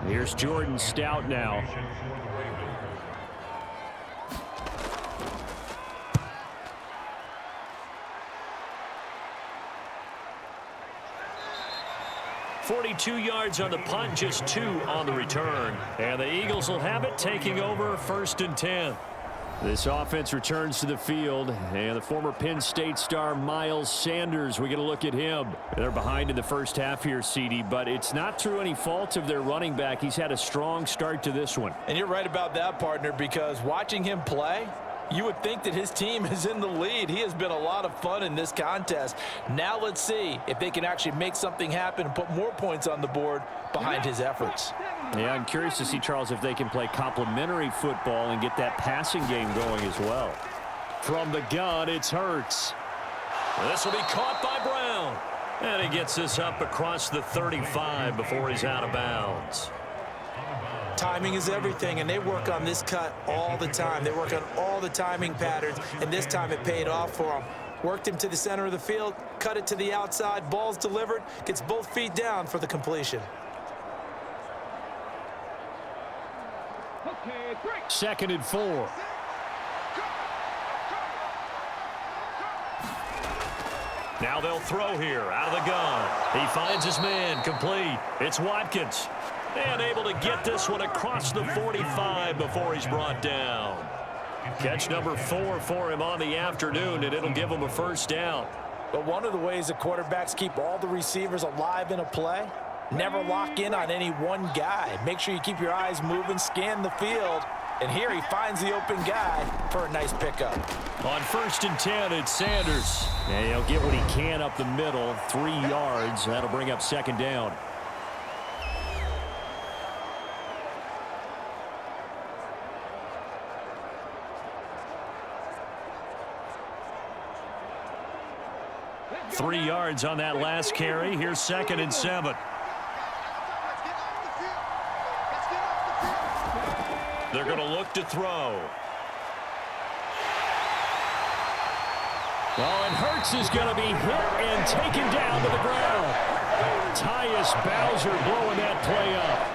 Here's Jordan Stout now. .42 yards on the punt, just 2 on the return. And the Eagles will have it, taking over 1st and 10. This offense returns to the field, and the former Penn State star Miles Sanders, we're going to look at him. They're behind in the first half here, CD, but it's not through any fault of their running back. He's had a strong start to this one. And you're right about that, partner, because watching him play, you would think that his team is in the lead. He has been a lot of fun in this contest. Now let's see if they can actually make something happen and put more points on the board behind his efforts. Yeah, I'm curious to see, Charles, if they can play complementary football and get that passing game going as well. From the gun, it's Hurts. This will be caught by Brown. And he gets this up across the 35 before he's out of bounds. Timing is everything, and they work on this cut all the time. They work on all the timing patterns, and this time it paid off for them. Worked him to the center of the field, cut it to the outside, ball's delivered, gets both feet down for the completion. 2nd and 4. Now they'll throw here out of the gun. He finds his man, complete. It's Watkins. And able to get this one across the 45 before he's brought down. Catch number 4 for him on the afternoon, and it'll give him a 1st down. But one of the ways the quarterbacks keep all the receivers alive in a play, never lock in on any one guy. Make sure you keep your eyes moving, scan the field, and here he finds the open guy for a nice pickup. On 1st and 10, it's Sanders. And he'll get what he can up the middle, 3 yards. That'll bring up 2nd down. Three yards on that last carry. Here's 2nd and 7. They're going to look to throw. Oh, and Hurts is going to be hit and taken down to the ground. Tyus Bowser blowing that play up.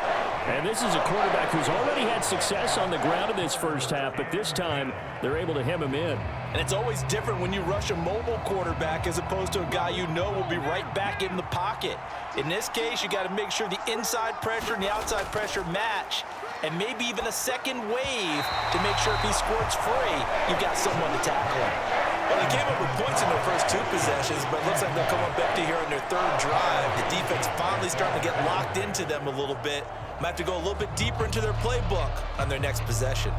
And this is a quarterback who's already had success on the ground in this first half, but this time they're able to hem him in. And it's always different when you rush a mobile quarterback as opposed to a guy you know will be right back in the pocket. In this case, you got to make sure the inside pressure and the outside pressure match, and maybe even a second wave to make sure if he squirts free, you've got someone to tackle him. Well, they came up with points in their first 2 possessions, but it looks like they'll come up empty here on their 3rd drive. The defense finally starting to get locked into them a little bit. Might have to go a little bit deeper into their playbook on their next possession.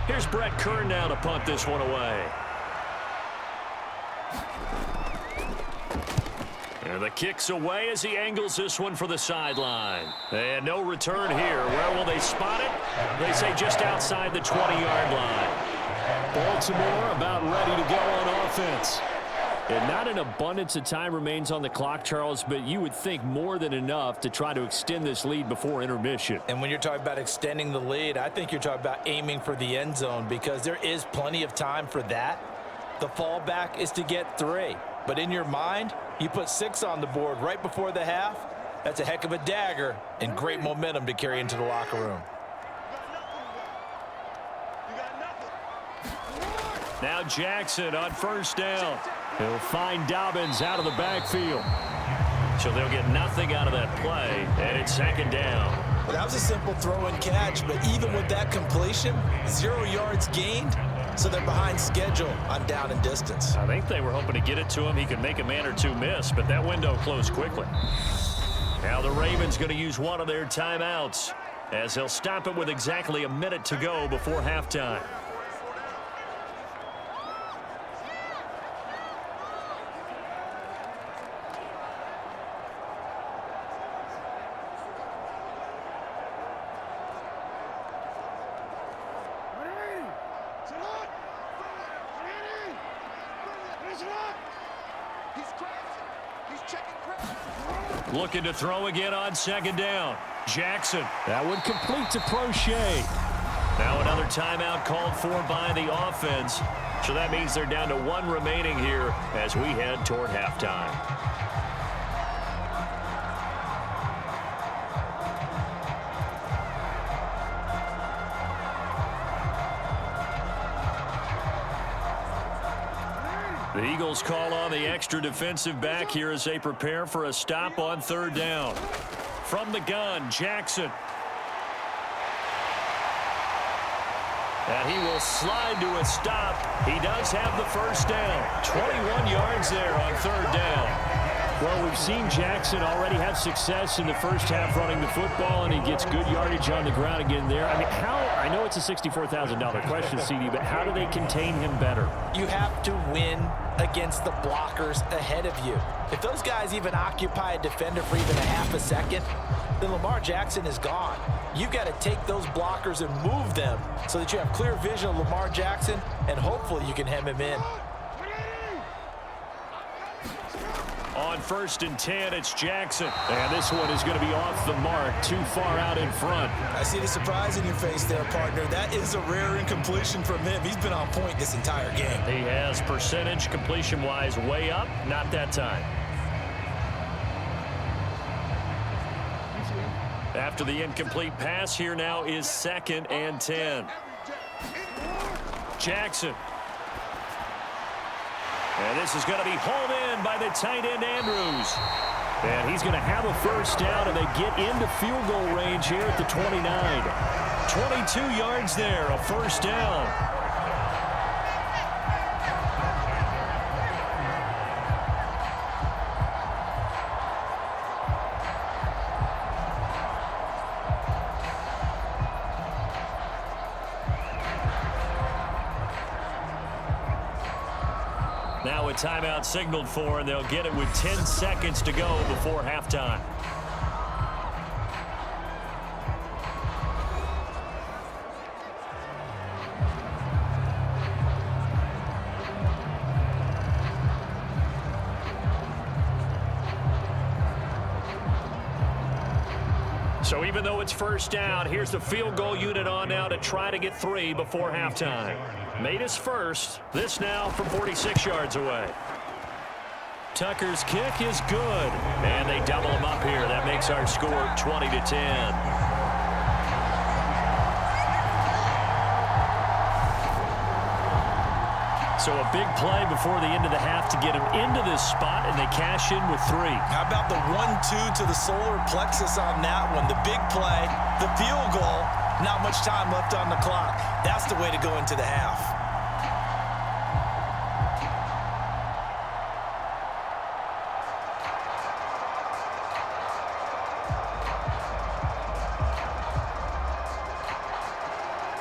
Here's Brett Kern now to punt this one away. And the kick's away as he angles this one for the sideline. And no return here. Where will they spot it? They say just outside the 20-yard line. Baltimore about ready to go on offense. And not an abundance of time remains on the clock, Charles, but you would think more than enough to try to extend this lead before intermission. And when you're talking about extending the lead, I think you're talking about aiming for the end zone because there is plenty of time for that. The fallback is to get 3. But in your mind, you put 6 on the board right before the half. That's a heck of a dagger and great momentum to carry into the locker room. Now Jackson on first down. He'll find Dobbins out of the backfield. So they'll get nothing out of that play, and it's 2nd down. Well, that was a simple throw and catch, but even with that completion, 0 yards gained, so they're behind schedule on down and distance. I think they were hoping to get it to him. He could make a man or 2 miss, but that window closed quickly. Now the Ravens going to use one of their timeouts as they'll stop it with exactly a minute to go before halftime. Looking to throw again on 2nd down. Jackson. That one complete to Prochet. Now another timeout called for by the offense. So that means they're down to 1 remaining here as we head toward halftime. The Eagles call on the extra defensive back here as they prepare for a stop on 3rd down. From the gun, Jackson. And he will slide to a stop. He does have the first down. 21 yards there on 3rd down. Well, we've seen Jackson already have success in the first half running the football, and he gets good yardage on the ground again there. I mean, I know it's a $64,000 question, CD, but how do they contain him better? You have to win against the blockers ahead of you. If those guys even occupy a defender for even a half a second, then Lamar Jackson is gone. You've got to take those blockers and move them so that you have clear vision of Lamar Jackson, and hopefully you can hem him in. On 1st and 10, it's Jackson. And this one is going to be off the mark, too far out in front. I see the surprise in your face there, partner. That is a rare incompletion from him. He's been on point this entire game. He has percentage completion-wise way up, not that time. After the incomplete pass, here now is 2nd and 10. Jackson. And this is going to be hauled in by the tight end, Andrews. And he's going to have a first down, and they get into field goal range here at the 29. 22 yards there, a first down. Now a timeout signaled for, and they'll get it with 10 seconds to go before halftime. So even though it's first down, here's the field goal unit on now to try to get 3 before halftime. Made his first. This now from 46 yards away. Tucker's kick is good. And they double him up here. That makes our score 20-10. So a big play before the end of the half to get him into this spot, and they cash in with 3. How about the 1-2 to the solar plexus on that one? The big play, the field goal, not much time left on the clock. That's the way to go into the half.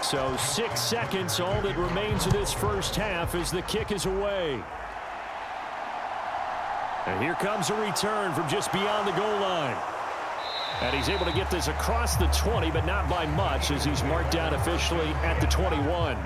So 6 seconds, all that remains of this first half as the kick is away. And here comes a return from just beyond the goal line. And he's able to get this across the 20, but not by much as he's marked down officially at the 21.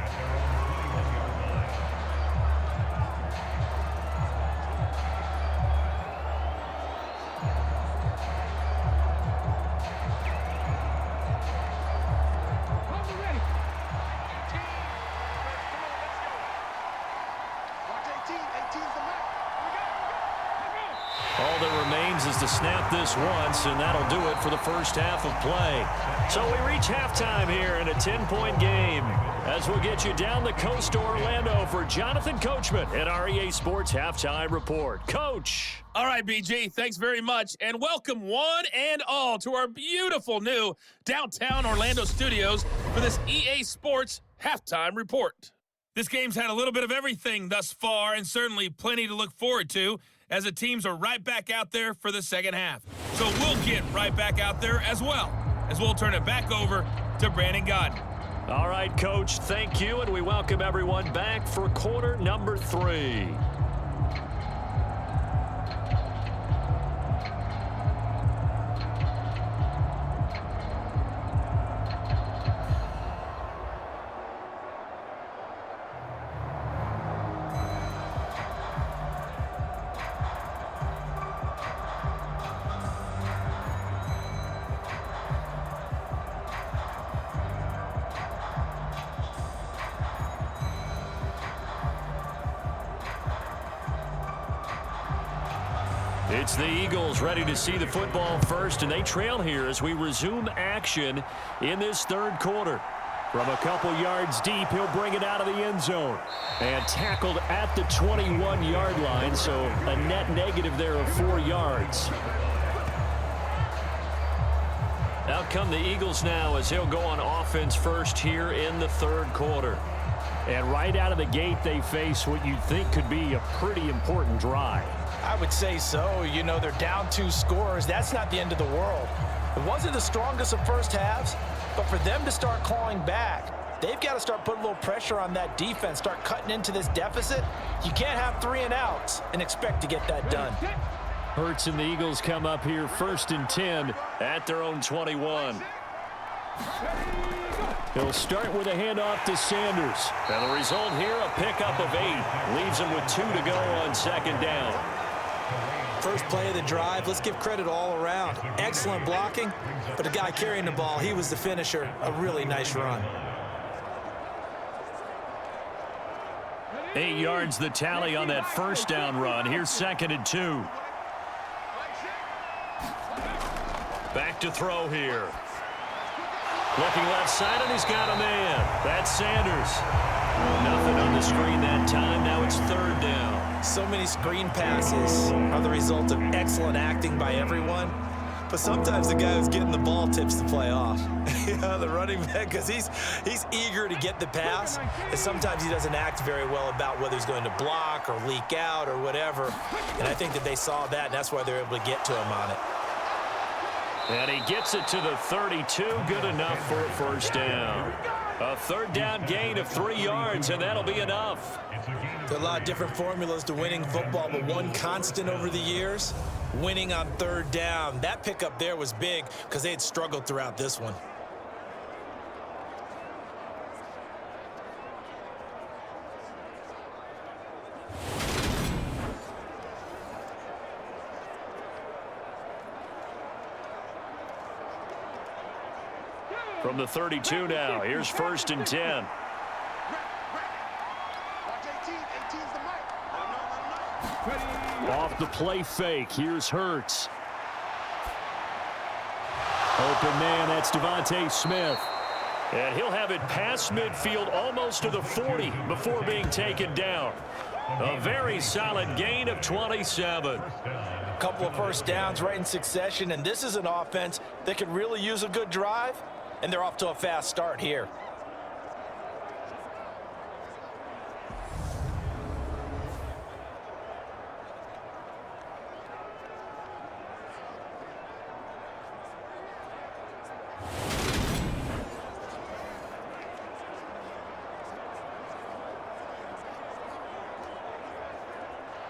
All that remains is to snap this once, and that'll do it for the first half of play. So we reach halftime here in a 10-point game as we'll get you down the coast to Orlando for Jonathan Coachman at our EA Sports Halftime Report. Coach. All right, BG, thanks very much, and welcome one and all to our beautiful new downtown Orlando studios for this EA Sports Halftime Report. This game's had a little bit of everything thus far, and certainly plenty to look forward to, as the teams are right back out there for the second half. So we'll get right back out there as well, as we'll turn it back over to Brandon Godden. All right, Coach, thank you, and we welcome everyone back for quarter number 3. It's the Eagles ready to see the football first, and they trail here as we resume action in this third quarter. From a couple yards deep, he'll bring it out of the end zone. And tackled at the 21-yard line, so a net negative there of 4 yards. Out come the Eagles now as he'll go on offense first here in the third quarter. And right out of the gate, they face what you'd think could be a pretty important drive. I would say so. You know, they're down 2 scores. That's not the end of the world. It wasn't the strongest of first halves, but for them to start clawing back, they've got to start putting a little pressure on that defense, start cutting into this deficit. You can't have 3 and outs and expect to get that done. Hurts and the Eagles come up here 1st and 10 at their own 21. He'll start with a handoff to Sanders. And the result here, a pickup of 8. Leaves him with 2 to go on second down. First play of the drive, let's give credit all around. Excellent blocking, but the guy carrying the ball, he was the finisher. A really nice run. 8 yards the tally on that first down run. Here's 2nd and 2. Back to throw here. Looking left side, and he's got a man. That's Sanders. Nothing on the screen that time. Now it's 3rd down. So many screen passes are the result of excellent acting by everyone. But sometimes the guy who's getting the ball tips the play off. You know, the running back, because he's eager to get the pass, and sometimes he doesn't act very well about whether he's going to block or leak out or whatever. And I think that they saw that, and that's why they're able to get to him on it. And he gets it to the 32. Good enough for a first down. A 3rd down gain of 3 yards, and that'll be enough. There are a lot of different formulas to winning football, but one constant over the years, winning on 3rd down. That pickup there was big because they had struggled throughout this one. From the 32 now, here's 1st and 10. Off the play fake, here's Hurts. Open man, that's Devontae Smith. And he'll have it past midfield almost to the 40 before being taken down. A very solid gain of 27. A couple of first downs right in succession, and this is an offense that could really use a good drive. And they're off to a fast start here.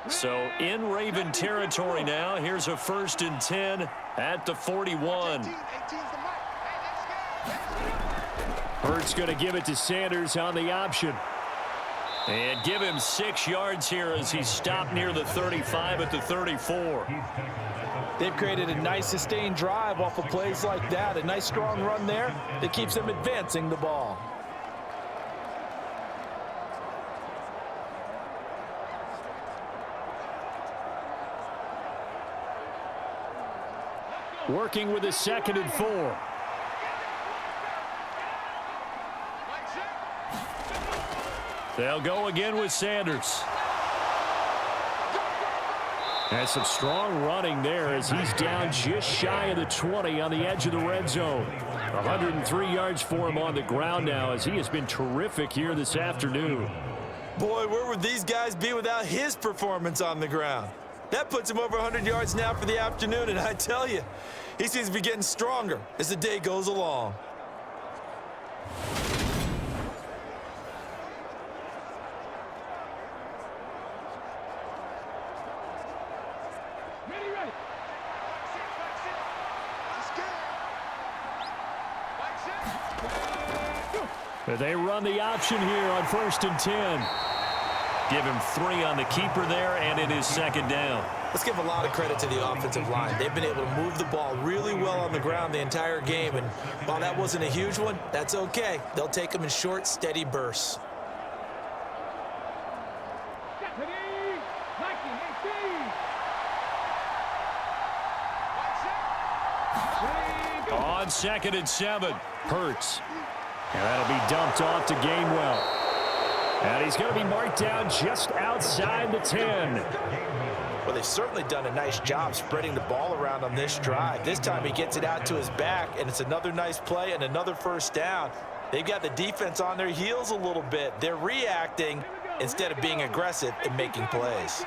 So in Raven territory now. Here's a 1st and 10 at the 41. Hurts going to give it to Sanders on the option. And give him 6 yards here as he stopped near the 35 at the 34. They've created a nice sustained drive off of plays like that. A nice strong run there that keeps them advancing the ball. Working with a 2nd and 4. They'll go again with Sanders. And some strong running there as he's down just shy of the 20 on the edge of the red zone. 103 yards for him on the ground now as he has been terrific here this afternoon. Boy, where would these guys be without his performance on the ground? That puts him over 100 yards now for the afternoon, and I tell you, he seems to be getting stronger as the day goes along. They run the option here on 1st and 10. Give him 3 on the keeper there, and it is 2nd down. Let's give a lot of credit to the offensive line. They've been able to move the ball really well on the ground the entire game, and while that wasn't a huge one, that's okay. They'll take them in short, steady bursts. On 2nd and 7, Hurts. And that'll be dumped off to Gainwell. And he's going to be marked down just outside the 10. Well, they've certainly done a nice job spreading the ball around on this drive. This time he gets it out to his back, and it's another nice play and another 1st down. They've got the defense on their heels a little bit. They're reacting instead of being aggressive and making plays.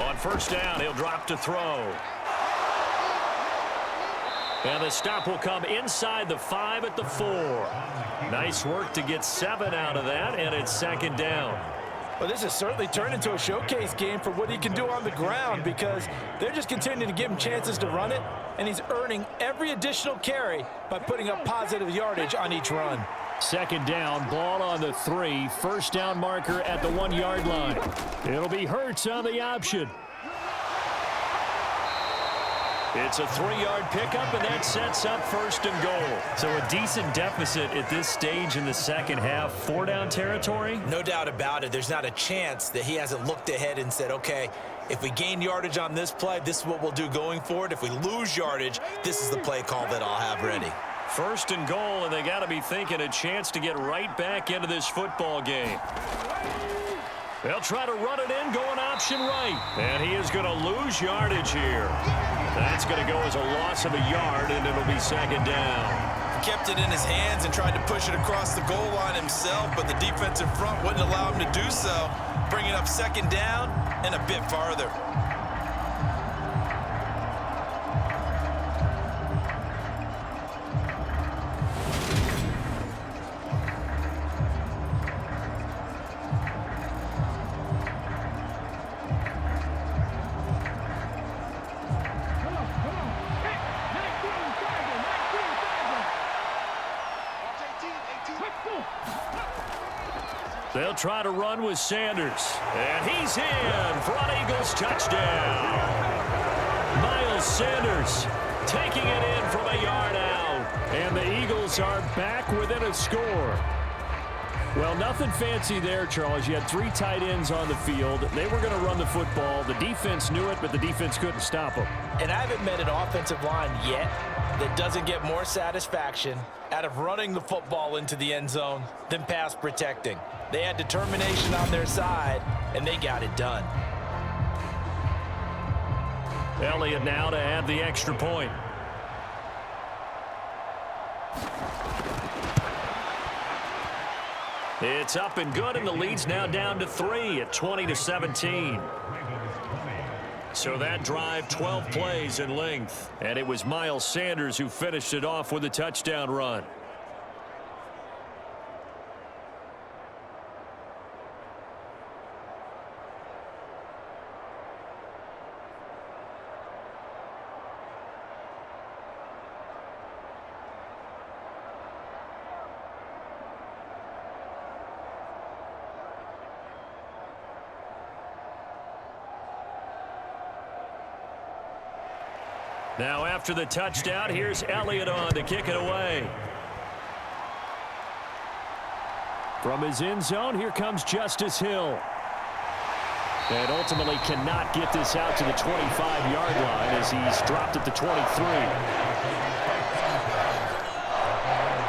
On 1st down, he'll drop to throw. And the stop will come inside the 5 at the 4. Nice work to get 7 out of that, and it's 2nd down. Well, this has certainly turned into a showcase game for what he can do on the ground because they're just continuing to give him chances to run it, and he's earning every additional carry by putting up positive yardage on each run. 2nd down, ball on the 3, 1st down marker at the 1-yard line. It'll be Hurts on the option. It's a 3-yard pickup, and that sets up 1st and goal. So a decent deficit at this stage in the second half. 4-down territory? No doubt about it. There's not a chance that he hasn't looked ahead and said, okay, if we gain yardage on this play, this is what we'll do going forward. If we lose yardage, this is the play call that I'll have ready. 1st and goal, and they got to be thinking a chance to get right back into this football game. They'll try to run it in, going option right. And he is going to lose yardage here. That's going to go as a loss of a yard, and it'll be 2nd down. He kept it in his hands and tried to push it across the goal line himself, but the defense in front wouldn't allow him to do so, bringing up 2nd down and a bit farther. They'll try to run with Sanders. And he's in for an Eagles touchdown. Miles Sanders taking it in from a yard out. And the Eagles are back within a score. Well, nothing fancy there, Charles. You had 3 tight ends on the field. They were going to run the football. The defense knew it, but the defense couldn't stop them. And I haven't met an offensive line yet that doesn't get more satisfaction out of running the football into the end zone than pass protecting. They had determination on their side, and they got it done. Elliott now to add the extra point. It's up and good, and the lead's now down to 3 at 20-17. So that drive, 12 plays in length. And it was Miles Sanders who finished it off with a touchdown run. Now after the touchdown, here's Elliott on to kick it away. From his end zone, here comes Justice Hill. And ultimately cannot get this out to the 25-yard line as he's dropped at the 23.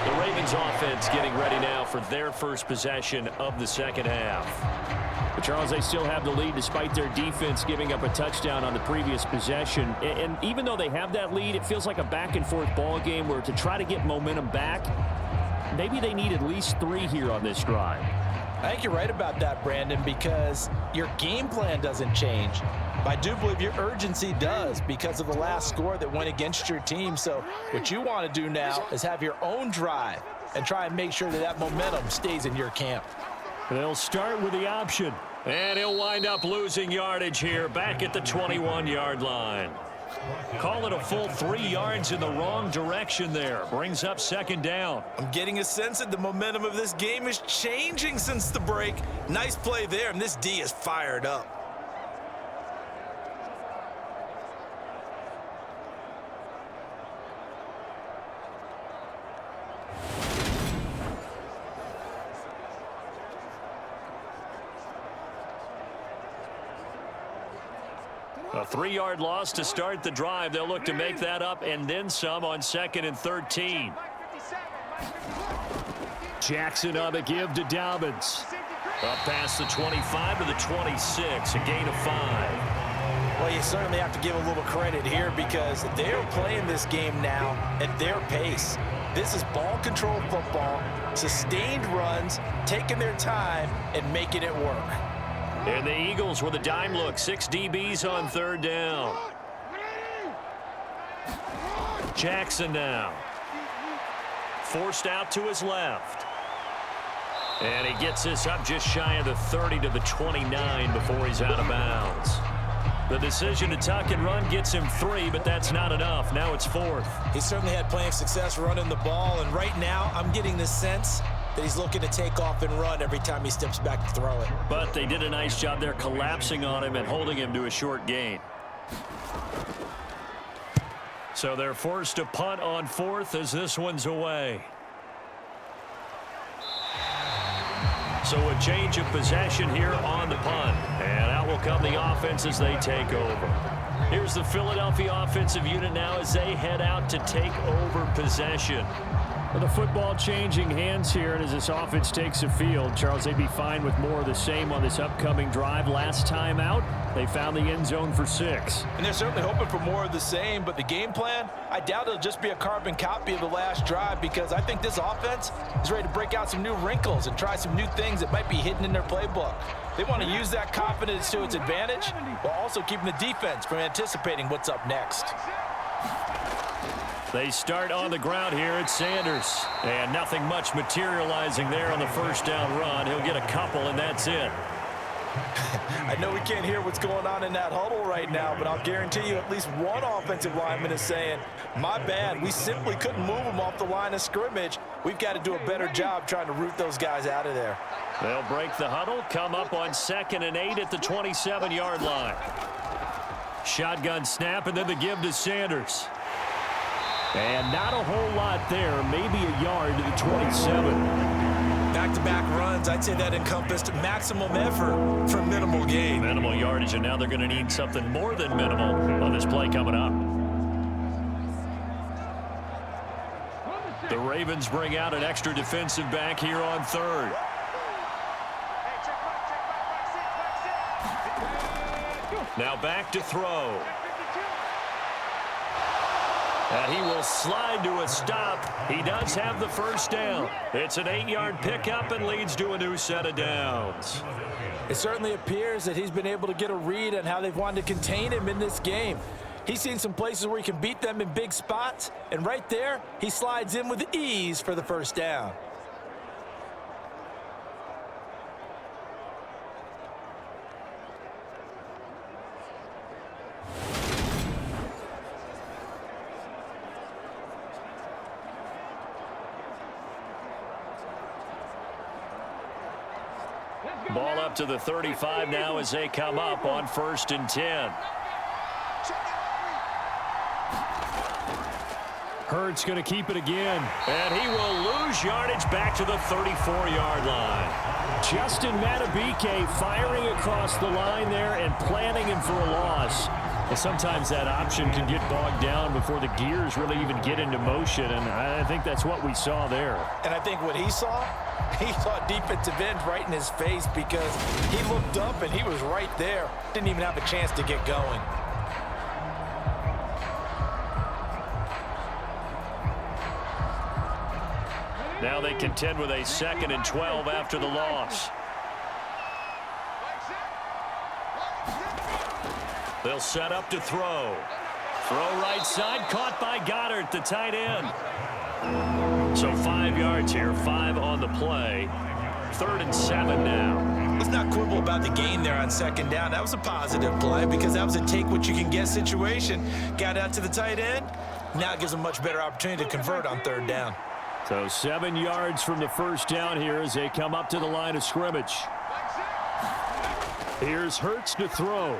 The Ravens offense getting ready now for their first possession of the second half. But Charles, they still have the lead despite their defense giving up a touchdown on the previous possession. And even though they have that lead, it feels like a back-and-forth ball game where to try to get momentum back, maybe they need at least 3 here on this drive. I think you're right about that, Brandon, because your game plan doesn't change. But I do believe your urgency does because of the last score that went against your team. So what you want to do now is have your own drive and try and make sure that that momentum stays in your camp. They'll start with the option, and he'll wind up losing yardage here back at the 21-yard line. Call it a full 3 yards in the wrong direction there. Brings up second down. I'm getting a sense that the momentum of this game is changing since the break. Nice play there, and this D is fired up. A 3-yard loss to start the drive. They'll look to make that up and then some on 2nd and 13. Jackson on the give to Dobbins. Up past the 25 to the 26, a gain of 5. Well, you certainly have to give a little credit here because they're playing this game now at their pace. This is ball control football, sustained runs, taking their time and making it work. And the Eagles with a dime look. 6 DBs on 3rd down. Jackson now. Forced out to his left. And he gets this up just shy of the 30 to the 29 before he's out of bounds. The decision to tuck and run gets him 3, but that's not enough. Now it's 4th. He certainly had plenty of success running the ball, and right now I'm getting the sense that he's looking to take off and run every time he steps back to throw it. But they did a nice job there collapsing on him and holding him to a short gain. So they're forced to punt on 4th as this one's away. So a change of possession here on the punt. And out will come the offense as they take over. Here's the Philadelphia offensive unit now as they head out to take over possession. Well, the football changing hands here, and as this offense takes the field, Charles, they'd be fine with more of the same on this upcoming drive. Last time out, they found the end zone for 6. And they're certainly hoping for more of the same, but the game plan, I doubt it'll just be a carbon copy of the last drive because I think this offense is ready to break out some new wrinkles and try some new things that might be hidden in their playbook. They want to use that confidence to its advantage while also keeping the defense from anticipating what's up next. They start on the ground here at Sanders. And nothing much materializing there on the first down run. He'll get a couple, and that's it. I know we can't hear what's going on in that huddle right now, but I'll guarantee you at least one offensive lineman is saying, my bad, we simply couldn't move them off the line of scrimmage. We've got to do a better job trying to root those guys out of there. They'll break the huddle, come up on 2nd and 8 at the 27-yard line. Shotgun snap, and then the give to Sanders. And not a whole lot there, maybe a yard to the 27. Back-to-back runs, I'd say that encompassed maximum effort for minimal gain. Minimal yardage, and now they're going to need something more than minimal on this play coming up. The Ravens bring out an extra defensive back here on 3rd. Now back to throw. And he will slide to a stop. He does have the first down. It's an 8-yard pickup and leads to a new set of downs. It certainly appears that he's been able to get a read on how they've wanted to contain him in this game. He's seen some places where he can beat them in big spots, and right there, he slides in with ease for the first down. Ball up to the 35 now as they come up on 1st and 10. Hurts going to keep it again. And he will lose yardage back to the 34-yard line. Justin Madden firing across the line there and planning him for a loss. And sometimes that option can get bogged down before the gears really even get into motion, and I think that's what we saw there. And I think what he saw defensive end right in his face because he looked up and he was right there. Didn't even have a chance to get going. Now they contend with a 2nd and 12 after the loss. They'll set up to throw. Throw right side, caught by Goddard, the tight end. So 5 yards here, 5 on the play. 3rd and 7 now. Let's not quibble about the gain there on 2nd down. That was a positive play because that was a take-what-you-can-get situation. Got out to the tight end. Now it gives them a much better opportunity to convert on 3rd down. So 7 yards from the 1st down here as they come up to the line of scrimmage. Here's Hurts to throw.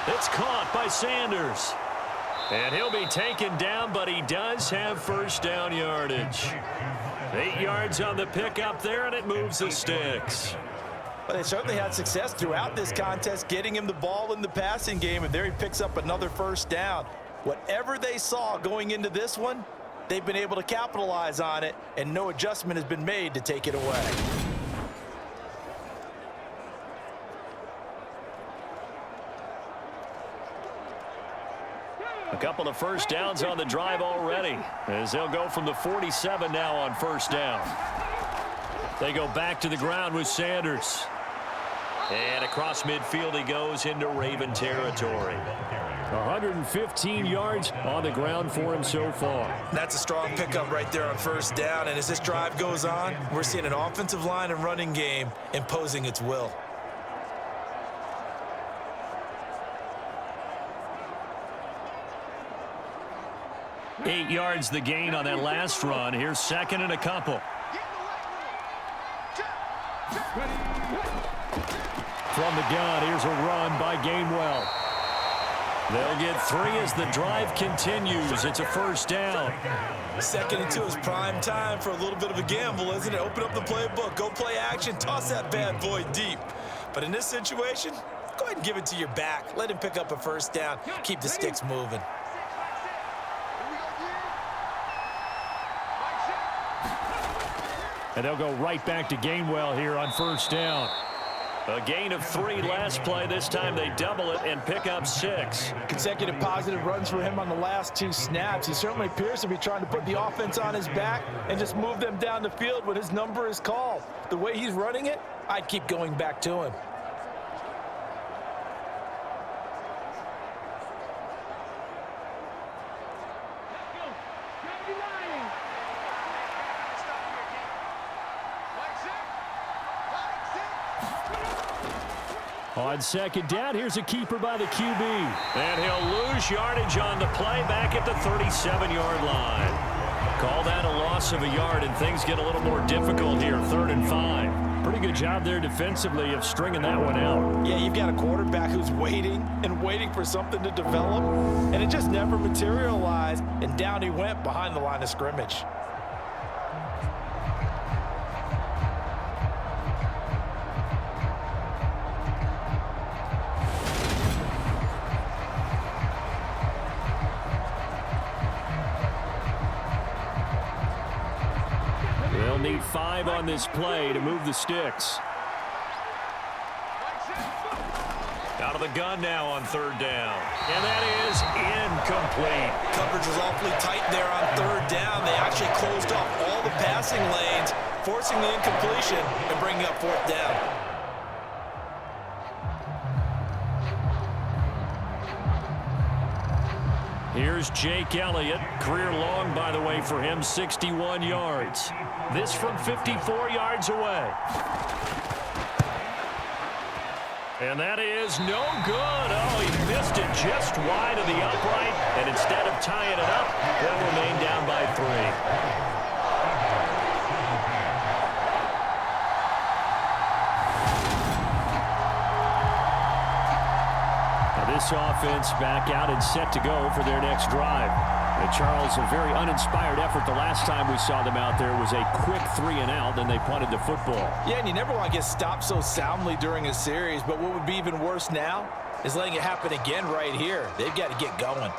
It's caught by Sanders. And he'll be taken down, but he does have 1st down yardage. 8 yards on the pickup there, and it moves the sticks. Well, they certainly had success throughout this contest, getting him the ball in the passing game, and there he picks up another 1st down. Whatever they saw going into this one, they've been able to capitalize on it, and no adjustment has been made to take it away. A couple of 1st downs on the drive already as they'll go from the 47 now on 1st down. They go back to the ground with Sanders. And across midfield he goes into Raven territory. 115 yards on the ground for him so far. That's a strong pickup right there on 1st down, and as this drive goes on, we're seeing an offensive line and running game imposing its will. Eight yards the gain on that last run. Here's 2nd and a couple. From the gun, here's a run by Gainwell. They'll get 3 as the drive continues. It's a 1st down. 2nd and 2 is prime time for a little bit of a gamble, isn't it? Open up the playbook, go play action, toss that bad boy deep. But in this situation, go ahead and give it to your back. Let him pick up a 1st down. Keep the sticks moving. And they'll go right back to Gainwell here on 1st down. A gain of 3 last play. This time they double it and pick up 6. Consecutive positive runs for him on the last 2 snaps. He certainly appears to be trying to put the offense on his back and just move them down the field when his number is called. The way he's running it, I'd keep going back to him. On 2nd down, here's a keeper by the QB. And he'll lose yardage on the play back at the 37-yard line. Call that a loss of a yard, and things get a little more difficult here, 3rd and 5. Pretty good job there defensively of stringing that one out. Yeah, you've got a quarterback who's waiting and waiting for something to develop, and it just never materialized, and down he went behind the line of scrimmage. They'll need 5 on this play to move the sticks. Out of the gun now on 3rd down. And that is incomplete. Coverage was awfully tight there on 3rd down. They actually closed off all the passing lanes, forcing the incompletion and bringing up 4th down. Here's Jake Elliott. Career long, by the way, for him, 61 yards. This from 54 yards away. And that is no good. Oh, he missed it just wide of the upright. And instead of tying it up, they'll remain down by 3. This offense back out and set to go for their next drive. And Charles, a very uninspired effort. The last time we saw them out there was a quick 3-and-out, then they punted the football. Yeah, and you never want to get stopped so soundly during a series, but what would be even worse now is letting it happen again right here. They've got to get going.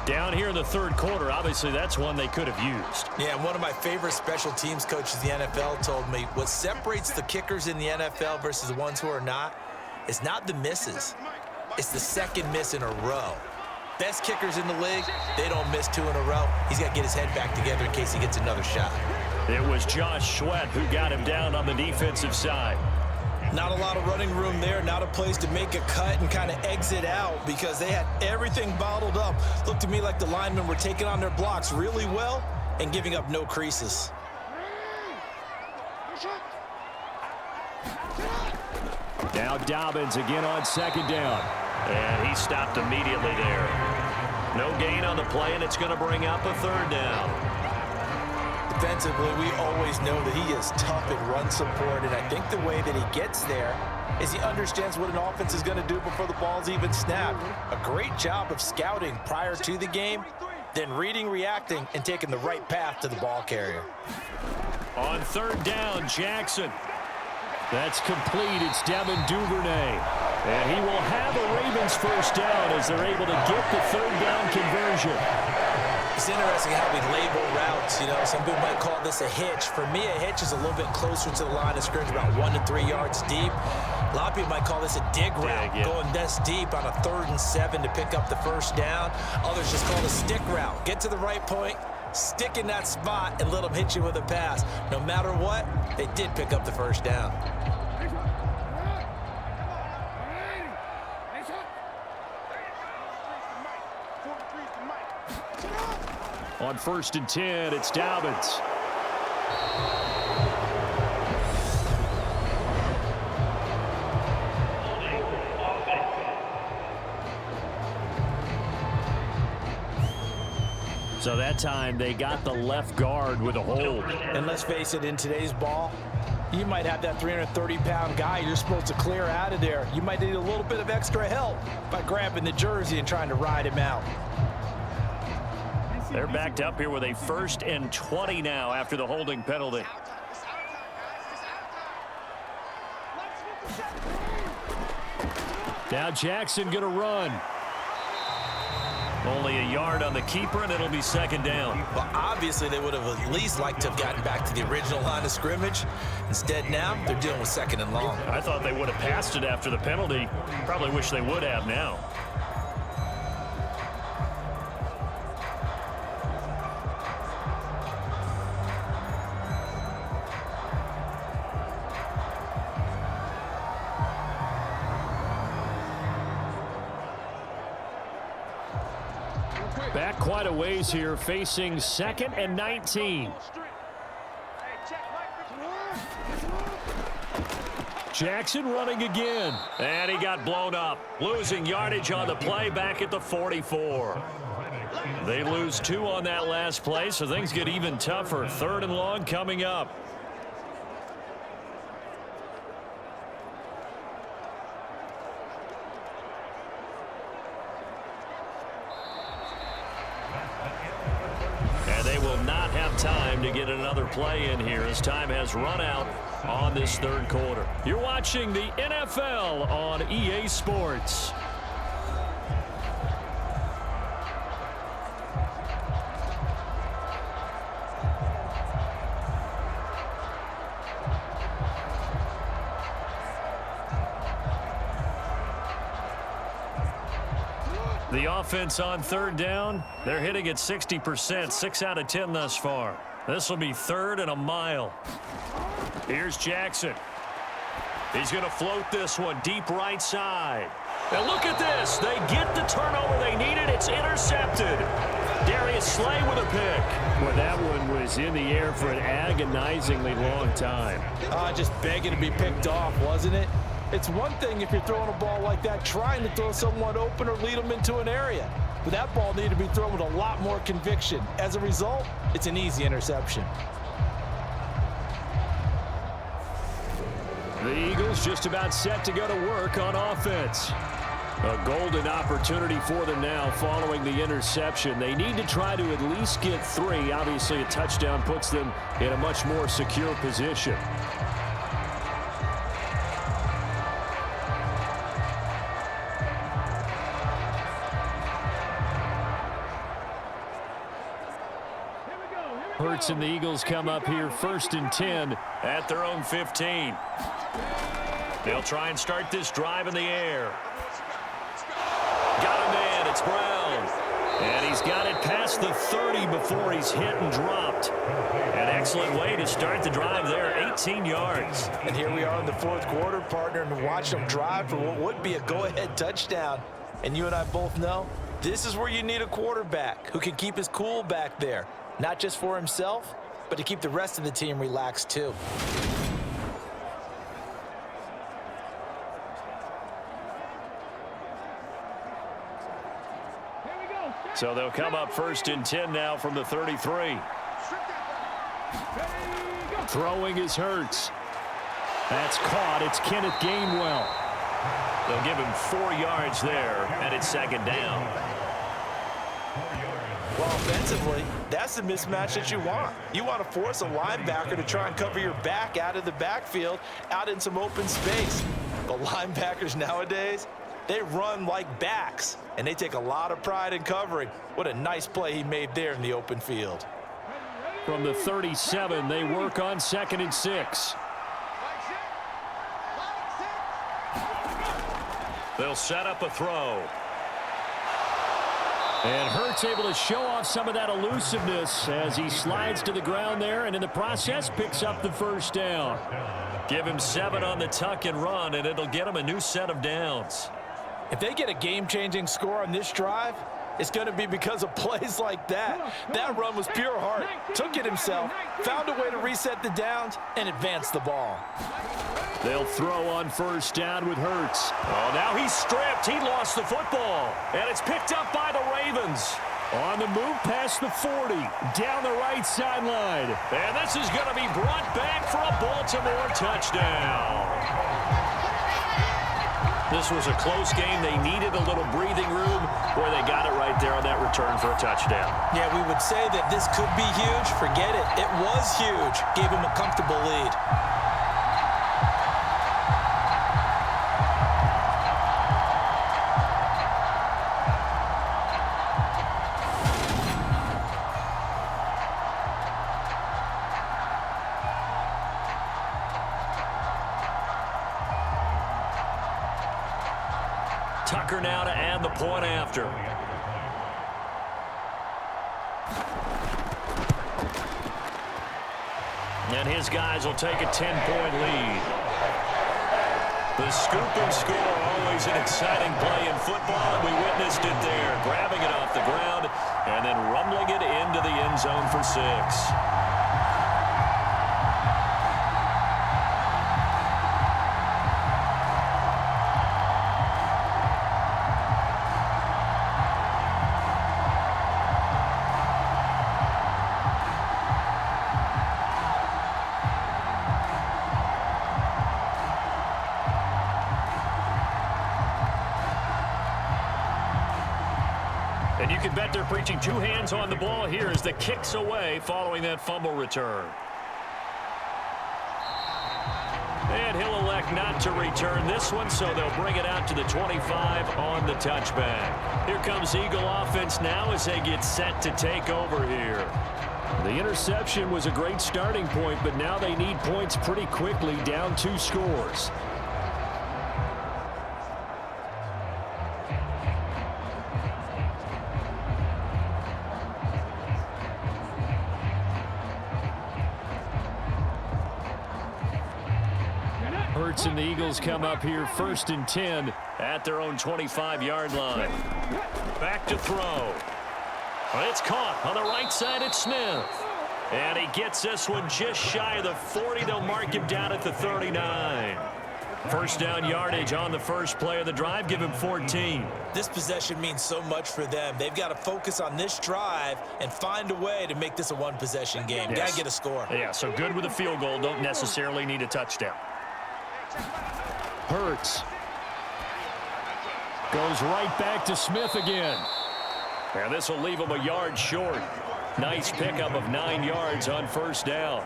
Down here in the third quarter, obviously that's one they could have used. Yeah, and one of my favorite special teams coaches in the NFL told me what separates the kickers in the NFL versus the ones who are not is not the misses. It's the second miss in a row. Best kickers in the league, they don't miss 2 in a row. He's got to get his head back together in case he gets another shot. It was Josh Sweat who got him down on the defensive side. Not a lot of running room there, not a place to make a cut and kind of exit out because they had everything bottled up. Looked to me like the linemen were taking on their blocks really well and giving up no creases. Now Dobbins again on second down. And he stopped immediately there. No gain on the play, and it's going to bring up a third down. Defensively, we always know that he is tough at run support, and I think the way that he gets there is he understands what an offense is going to do before the ball's even snapped. A great job of scouting prior to the game, then reading, reacting, and taking the right path to the ball carrier. On third down, Jackson. That's complete. It's Devin Duvernay. And he will have a Ravens first down as they're able to get the third down conversion. It's interesting how we label routes. You know, some people might call this a hitch. For me, a hitch is a little bit closer to the line of scrimmage, about 1 to 3 yards deep. A lot of people might call this a dig route, going this deep on a 3rd and 7 to pick up the first down. Others just call it a stick route. Get to the right point, stick in that spot, and let them hit you with a pass. No matter what, they did pick up the first down. On 1st and 10, it's Dobbins. So that time they got the left guard with a hold. And let's face it, in today's ball, you might have that 330-pound guy you're supposed to clear out of there. You might need a little bit of extra help by grabbing the jersey and trying to ride him out. They're backed up here with a 1st and 20 now after the holding penalty. Now Jackson going to run. Only a yard on the keeper, and it'll be 2nd down. Well, obviously, they would have at least liked to have gotten back to the original line of scrimmage. Instead, now they're dealing with 2nd and long. I thought they would have passed it after the penalty. Probably wish they would have now. Back quite a ways here, facing 2nd and 19. Jackson running again. And he got blown up. Losing yardage on the play back at the 44. They lose 2 on that last play, so things get even tougher. 3rd and long coming up. They will not have time to get another play in here as time has run out on this 3rd quarter. You're watching the NFL on EA Sports. The offense on 3rd down, they're hitting at 60%, 6 out of 10 thus far. This will be 3rd and a mile. Here's Jackson. He's going to float this one deep right side. And look at this. They get the turnover they needed. It's intercepted. Darius Slay with a pick. Well, that one was in the air for an agonizingly long time. Just begging to be picked off, wasn't it? It's one thing if you're throwing a ball like that, trying to throw someone open or lead them into an area. But that ball needed to be thrown with a lot more conviction. As a result, it's an easy interception. The Eagles just about set to go to work on offense. A golden opportunity for them now following the interception. They need to try to at least get 3. Obviously, a touchdown puts them in a much more secure position. Hurts and the Eagles come up here 1st and 10 at their own 15. They'll try and start this drive in the air. Got a man. It's Brown. And he's got it past the 30 before he's hit and dropped. An excellent way to start the drive there, 18 yards. And here we are in the 4th quarter, partner, and watch them drive for what would be a go-ahead touchdown. And you and I both know this is where you need a quarterback who can keep his cool back there. Not just for himself, but to keep the rest of the team relaxed too. So they'll come up 1st and 10 now from the 33. Throwing is Hurts. That's caught. It's Kenneth Gainwell. They'll give him 4 yards there, and it's 2nd down. Well, offensively, that's the mismatch that you want. You want to force a linebacker to try and cover your back out of the backfield, out in some open space. But linebackers nowadays, they run like backs, and they take a lot of pride in covering. What a nice play he made there in the open field. From the 37, they work on 2nd and 6. They'll set up a throw. And Hurts able to show off some of that elusiveness as he slides to the ground there, and in the process picks up the 1st down. Give him 7 on the tuck and run, and it'll get him a new set of downs. If they get a game-changing score on this drive, it's going to be because of plays like that. That run was pure heart. Took it himself, found a way to reset the downs, and advance the ball. They'll throw on 1st down with Hurts. Oh, now he's stripped. He lost the football. And it's picked up by the Ravens. On the move past the 40. Down the right sideline. And this is going to be brought back for a Baltimore touchdown. This was a close game. They needed a little breathing room. Boy, they got it right there on that return for a touchdown. Yeah, we would say that this could be huge. Forget it. It was huge. Gave him a comfortable lead. Tucker now to add the point after. And his guys will take a 10-point lead. The scoop and score, always an exciting play in football, and we witnessed it there, grabbing it off the ground and then rumbling it into the end zone for 6. And you can bet they're preaching 2 hands on the ball here as the kick's away following that fumble return. And he'll elect not to return this one, so they'll bring it out to the 25 on the touchback. Here comes Eagle offense now as they get set to take over here. The interception was a great starting point, but now they need points pretty quickly, down 2 scores. Hurts and the Eagles come up here 1st and 10 at their own 25-yard line. Back to throw. It's caught on the right side at Smith. And he gets this one just shy of the 40. They'll mark him down at the 39. 1st down yardage on the first play of the drive. Give him 14. This possession means so much for them. They've got to focus on this drive and find a way to make this a one-possession game. Yes. Got to get a score. Yeah, so good with a field goal. Don't necessarily need a touchdown. Hurts. Goes right back to Smith again. And this will leave him a yard short. Nice pickup of 9 yards on first down.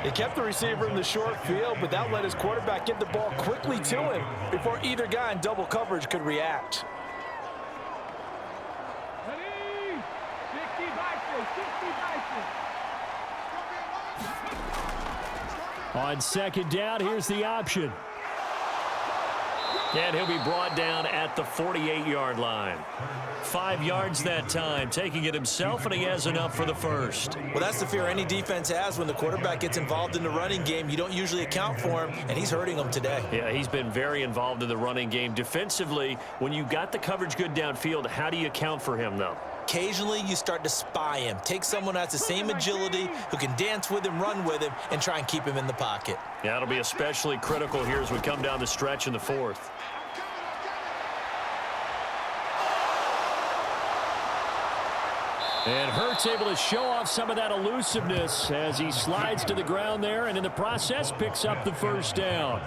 He kept the receiver in the short field, but that let his quarterback get the ball quickly to him before either guy in double coverage could react. On second down, here's the option. And he'll be brought down at the 48-yard line. 5 yards that time, taking it himself, and he has enough for the first. Well, that's the fear any defense has when the quarterback gets involved in the running game. You don't usually account for him, and he's hurting them today. Yeah, he's been very involved in the running game. Defensively, when you got the coverage good downfield, how do you account for him, though? Occasionally, you start to spy him. Take someone who has the same agility, who can dance with him, run with him, and try and keep him in the pocket. Yeah, it'll be especially critical here as we come down the stretch in the fourth. And Hurts able to show off some of that elusiveness as he slides to the ground there, and in the process picks up the first down.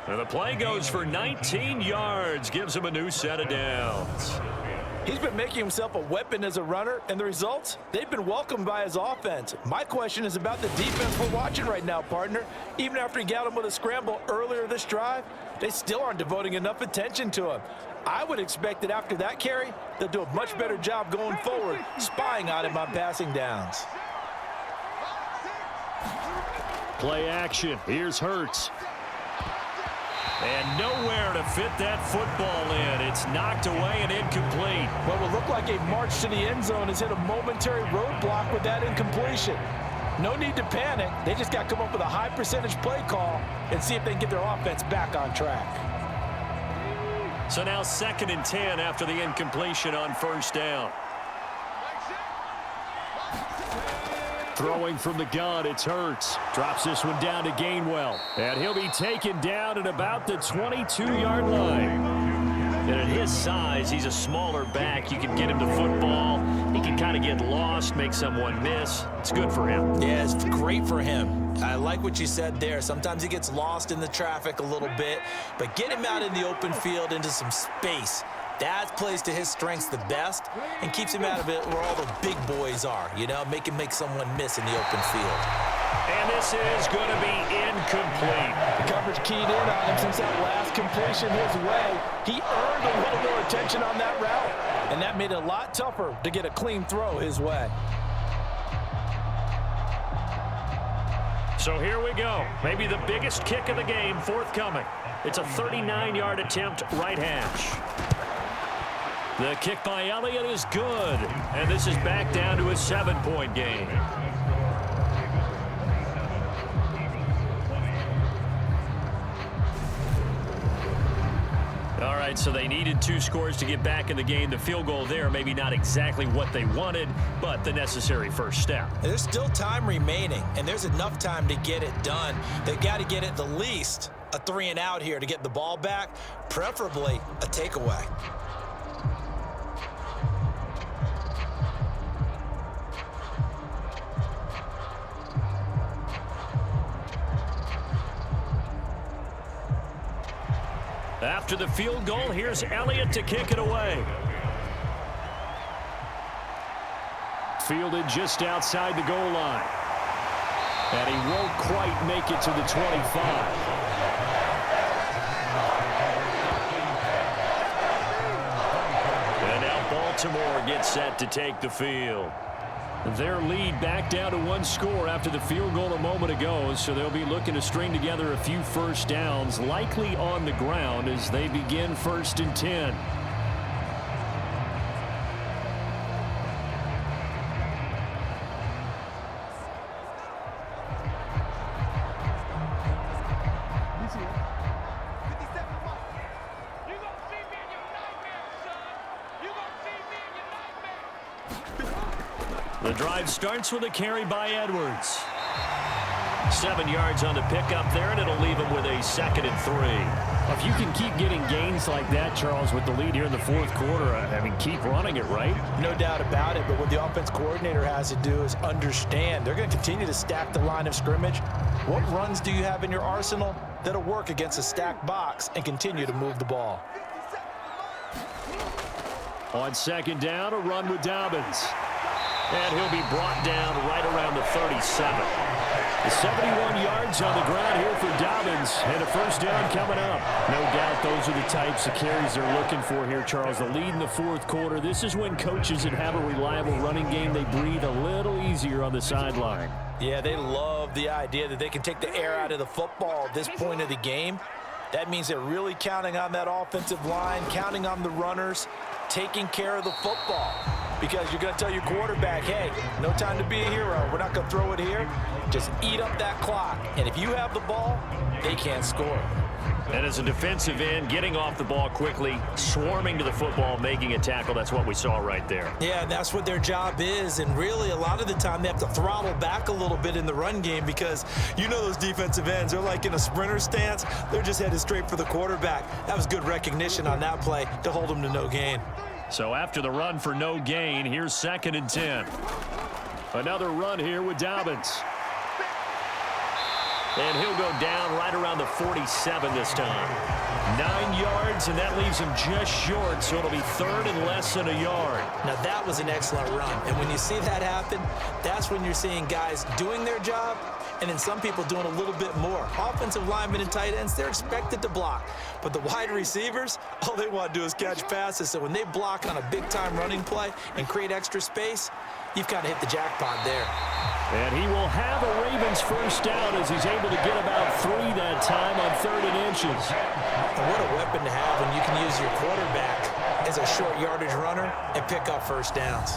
And the play goes for 19 yards, gives him a new set of downs. He's been making himself a weapon as a runner, and the results, they've been welcomed by his offense. My question is about the defense we're watching right now, partner. Even after he got him with a scramble earlier this drive, they still aren't devoting enough attention to him. I would expect that after that carry, they'll do a much better job going forward, spying on him on passing downs. Play action. Here's Hurts. And nowhere to fit that football in. It's knocked away and incomplete. What will look like a march to the end zone has hit a momentary roadblock with that incompletion. No need to panic. They just got to come up with a high percentage play call and see if they can get their offense back on track. So now 2nd and 10 after the incompletion on first down. Throwing from the gun, it's Hurts. Drops this one down to Gainwell. And he'll be taken down at about the 22-yard line. And at his size, he's a smaller back. You can get him to football. He can kind of get lost, make someone miss. It's good for him. Yeah, it's great for him. I like what you said there. Sometimes he gets lost in the traffic a little bit, but get him out in the open field into some space. That plays to his strengths the best and keeps him out of it where all the big boys are, you know, make someone miss in the open field. And this is going to be incomplete. The coverage keyed in on him since that last completion his way. He earned a little more attention on that route, and that made it a lot tougher to get a clean throw his way. So here we go. Maybe the biggest kick of the game forthcoming. It's a 39-yard attempt, right hash. The kick by Elliott is good, and this is back down to a 7-point game. All right, so they needed 2 scores to get back in the game. The field goal there, maybe not exactly what they wanted, but the necessary first step. There's still time remaining, and there's enough time to get it done. They've got to get at the least a 3-and-out here to get the ball back, preferably a takeaway. After the field goal, here's Elliott to kick it away. Fielded just outside the goal line. And he won't quite make it to the 25. And now Baltimore gets set to take the field. Their lead back down to 1 score after the field goal a moment ago, so they'll be looking to string together a few first downs, likely on the ground as they begin 1st and 10. The drive starts with a carry by Edwards. 7 yards on the pickup there, and it'll leave him with a 2nd and 3. If you can keep getting gains like that, Charles, with the lead here in the 4th quarter, I mean, keep running it, right? No doubt about it, but what the offense coordinator has to do is understand. They're going to continue to stack the line of scrimmage. What runs do you have in your arsenal that'll work against a stacked box and continue to move the ball? On second down, a run with Dobbins. And he'll be brought down right around the 37. The 71 yards on the ground here for Dobbins, and a first down coming up. No doubt those are the types of carries they're looking for here, Charles. The lead in the fourth quarter. This is when coaches that have a reliable running game, they breathe a little easier on the sideline. Yeah, they love the idea that they can take the air out of the football at this point of the game. That means they're really counting on that offensive line, counting on the runners, taking care of the football. Because you're going to tell your quarterback, hey, no time to be a hero. We're not going to throw it here. Just eat up that clock. And if you have the ball, they can't score. And as a defensive end, getting off the ball quickly, swarming to the football, making a tackle, that's what we saw right there. Yeah, that's what their job is. And really, a lot of the time, they have to throttle back a little bit in the run game because you know those defensive ends, they're like in a sprinter stance. They're just headed straight for the quarterback. That was good recognition on that play to hold them to no gain. So after the run for no gain, here's 2nd and 10. Another run here with Dobbins. And he'll go down right around the 47 this time. 9 yards, and that leaves him just short, so it'll be 3rd and less than a yard. Now, that was an excellent run. And when you see that happen, that's when you're seeing guys doing their job and then some people doing a little bit more. Offensive linemen and tight ends, they're expected to block. But the wide receivers, all they want to do is catch passes. So when they block on a big-time running play and create extra space, you've kind of hit the jackpot there. And he will have a Ravens first down as he's able to get about 3 that time on 3rd and inches. And what a weapon to have when you can use your quarterback as a short yardage runner and pick up first downs.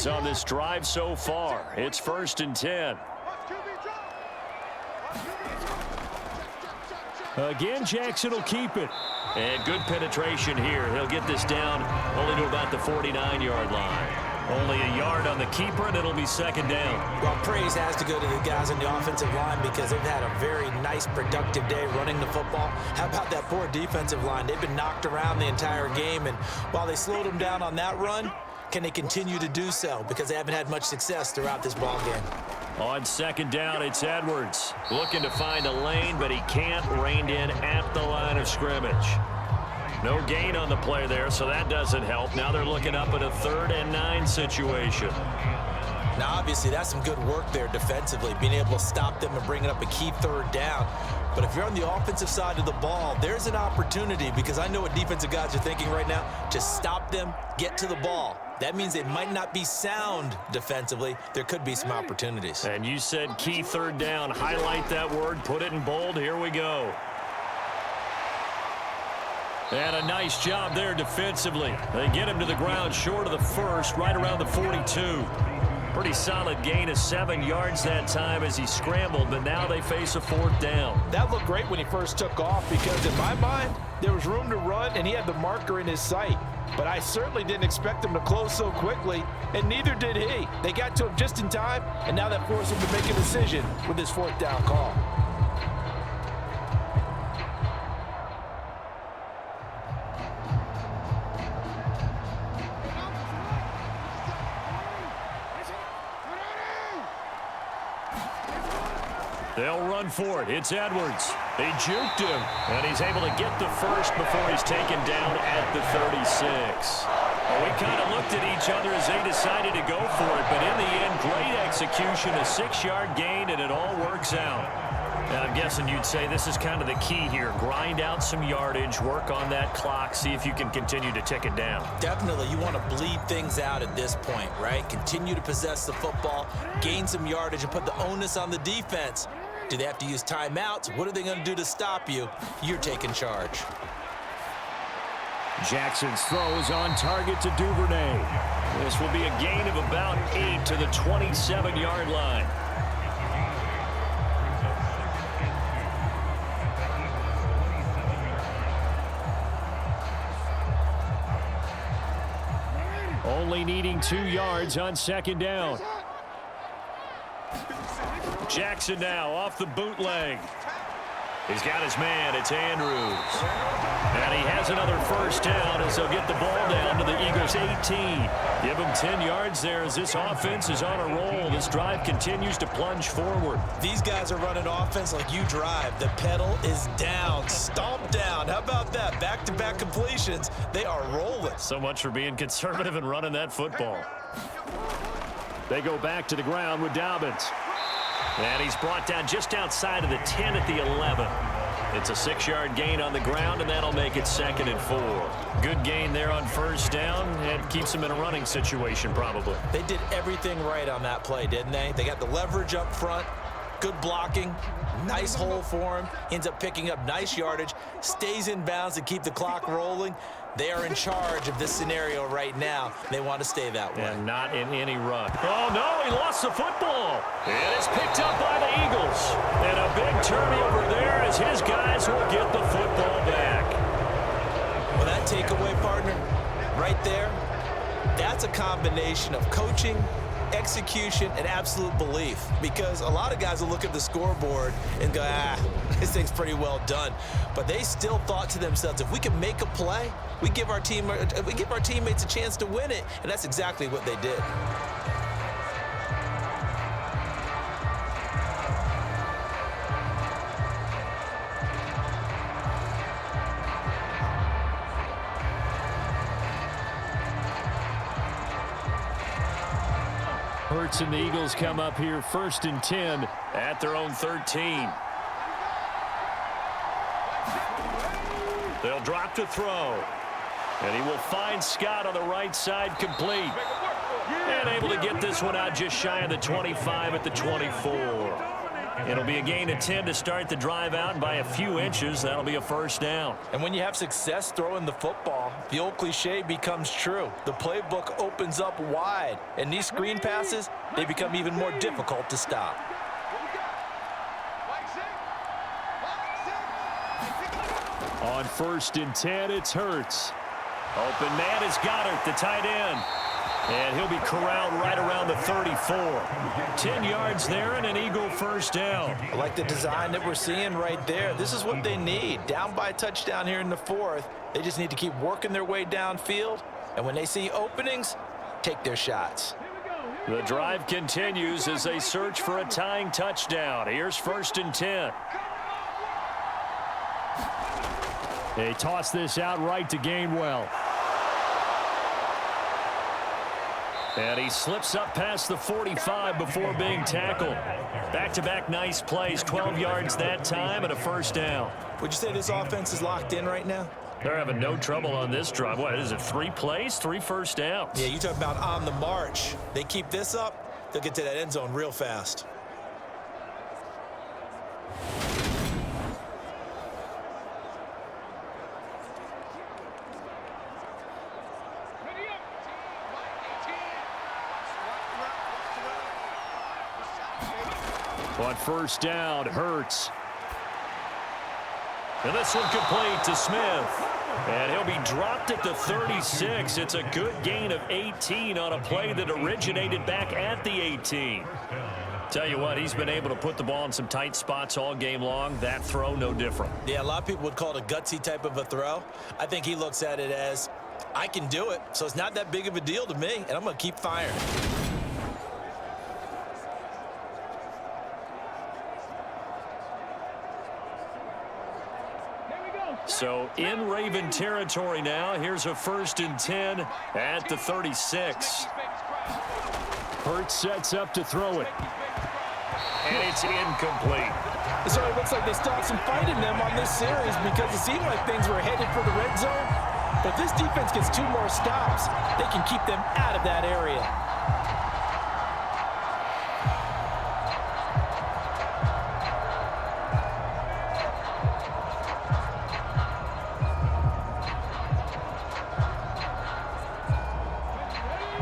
On this drive so far. It's 1st and 10. Again, Jackson will keep it. And good penetration here. He'll get this down only to about the 49-yard line. Only a yard on the keeper, and it'll be 2nd down. Well, praise has to go to the guys on the offensive line because they've had a very nice, productive day running the football. How about that poor defensive line? They've been knocked around the entire game, and while they slowed them down on that run, can they continue to do so? Because they haven't had much success throughout this ball game. On 2nd down, it's Edwards. Looking to find a lane, but he can't. Reined in at the line of scrimmage. No gain on the play there, so that doesn't help. Now they're looking up at a 3rd and 9 situation. Now, obviously, that's some good work there defensively, being able to stop them and bringing up a key 3rd down. But if you're on the offensive side of the ball, there's an opportunity because I know what defensive guys are thinking right now. Just stop them, get to the ball. That means they might not be sound defensively. There could be some opportunities. And you said key 3rd down. Highlight that word. Put it in bold. Here we go. And a nice job there defensively. They get him to the ground short of the 1st, right around the 42. Pretty solid gain of 7 yards that time as he scrambled, but now they face a 4th down. That looked great when he first took off because in my mind, there was room to run and he had the marker in his sight. But I certainly didn't expect him to close so quickly, and neither did he. They got to him just in time, and now that forced him to make a decision with his 4th down call. They'll run for it. It's Edwards. They juked him, and he's able to get the 1st before he's taken down at the 36. Well, we kind of looked at each other as they decided to go for it, but in the end, great execution, a 6-yard gain, and it all works out. And I'm guessing you'd say this is kind of the key here. Grind out some yardage, work on that clock, see if you can continue to tick it down. Definitely, you want to bleed things out at this point, right? Continue to possess the football, gain some yardage, and put the onus on the defense. Do they have to use timeouts? What are they going to do to stop you? You're taking charge. Jackson's throw is on target to Duvernay. This will be a gain of about 8 to the 27-yard line. Only needing 2 yards on 2nd down. Jackson now off the bootleg. He's got his man. It's Andrews. And he has another first down as they'll get the ball down to the Eagles' 18. Give him 10 yards there as this offense is on a roll. This drive continues to plunge forward. These guys are running offense like you drive. The pedal is down, stomped down. How about that? Back-to-back completions. They are rolling. So much for being conservative and running that football. They go back to the ground with Dobbins. And he's brought down just outside of the 10 at the 11. It's a 6-yard gain on the ground, and that'll make it 2nd and 4. Good gain there on first down, and keeps him in a running situation probably. They did everything right on that play, didn't they? They got the leverage up front, good blocking, nice hole for him, ends up picking up nice yardage, stays in bounds to keep the clock rolling. They are in charge of this scenario right now. They want to stay that way. And not in any run. Oh, no, he lost the football. It is picked up by the Eagles. And a big turnover there as his guys will get the football back. Well, that takeaway, partner, right there, that's a combination of coaching, execution, and absolute belief. Because a lot of guys will look at the scoreboard and go, this thing's pretty well done. But they still thought to themselves, if we can make a play, we give our teammates a chance to win it. And that's exactly what they did. Hurts and the Eagles come up here 1st and 10 at their own 13. They'll drop to throw. And he will find Scott on the right side complete. And able to get this one out just shy of the 25 at the 24. It'll be a gain of 10 to start the drive out, and by a few inches, that'll be a first down. And when you have success throwing the football, the old cliche becomes true. The playbook opens up wide, and these screen passes, they become even more difficult to stop. On 1st and 10, it's Hurts. Open man is Goddard, the tight end. And he'll be corralled right around the 34. 10 yards there and an Eagle first down. I like the design that we're seeing right there. This is what they need. Down by a touchdown here in the 4th. They just need to keep working their way downfield. And when they see openings, take their shots. The drive continues as they search for a tying touchdown. Here's 1st and 10. They toss this out right to Gainwell. And he slips up past the 45 before being tackled. Back-to-back nice plays, 12 yards that time and a first down. Would you say this offense is locked in right now? They're having no trouble on this drive. What is it, 3 plays, 3 first downs? Yeah, you talk about on the march. They keep this up, they'll get to that end zone real fast. On first down, Hurts. And this one complete to Smith. And he'll be dropped at the 36. It's a good gain of 18 on a play that originated back at the 18. Tell you what, he's been able to put the ball in some tight spots all game long. That throw, no different. Yeah, a lot of people would call it a gutsy type of a throw. I think he looks at it as, I can do it, so it's not that big of a deal to me, and I'm going to keep firing. So in Raven territory now. Here's a 1st and 10 at the 36. Hurts sets up to throw it. And it's incomplete. So it looks like they still have some fight in them on this series because it seemed like things were headed for the red zone. But if this defense gets 2 more stops, they can keep them out of that area.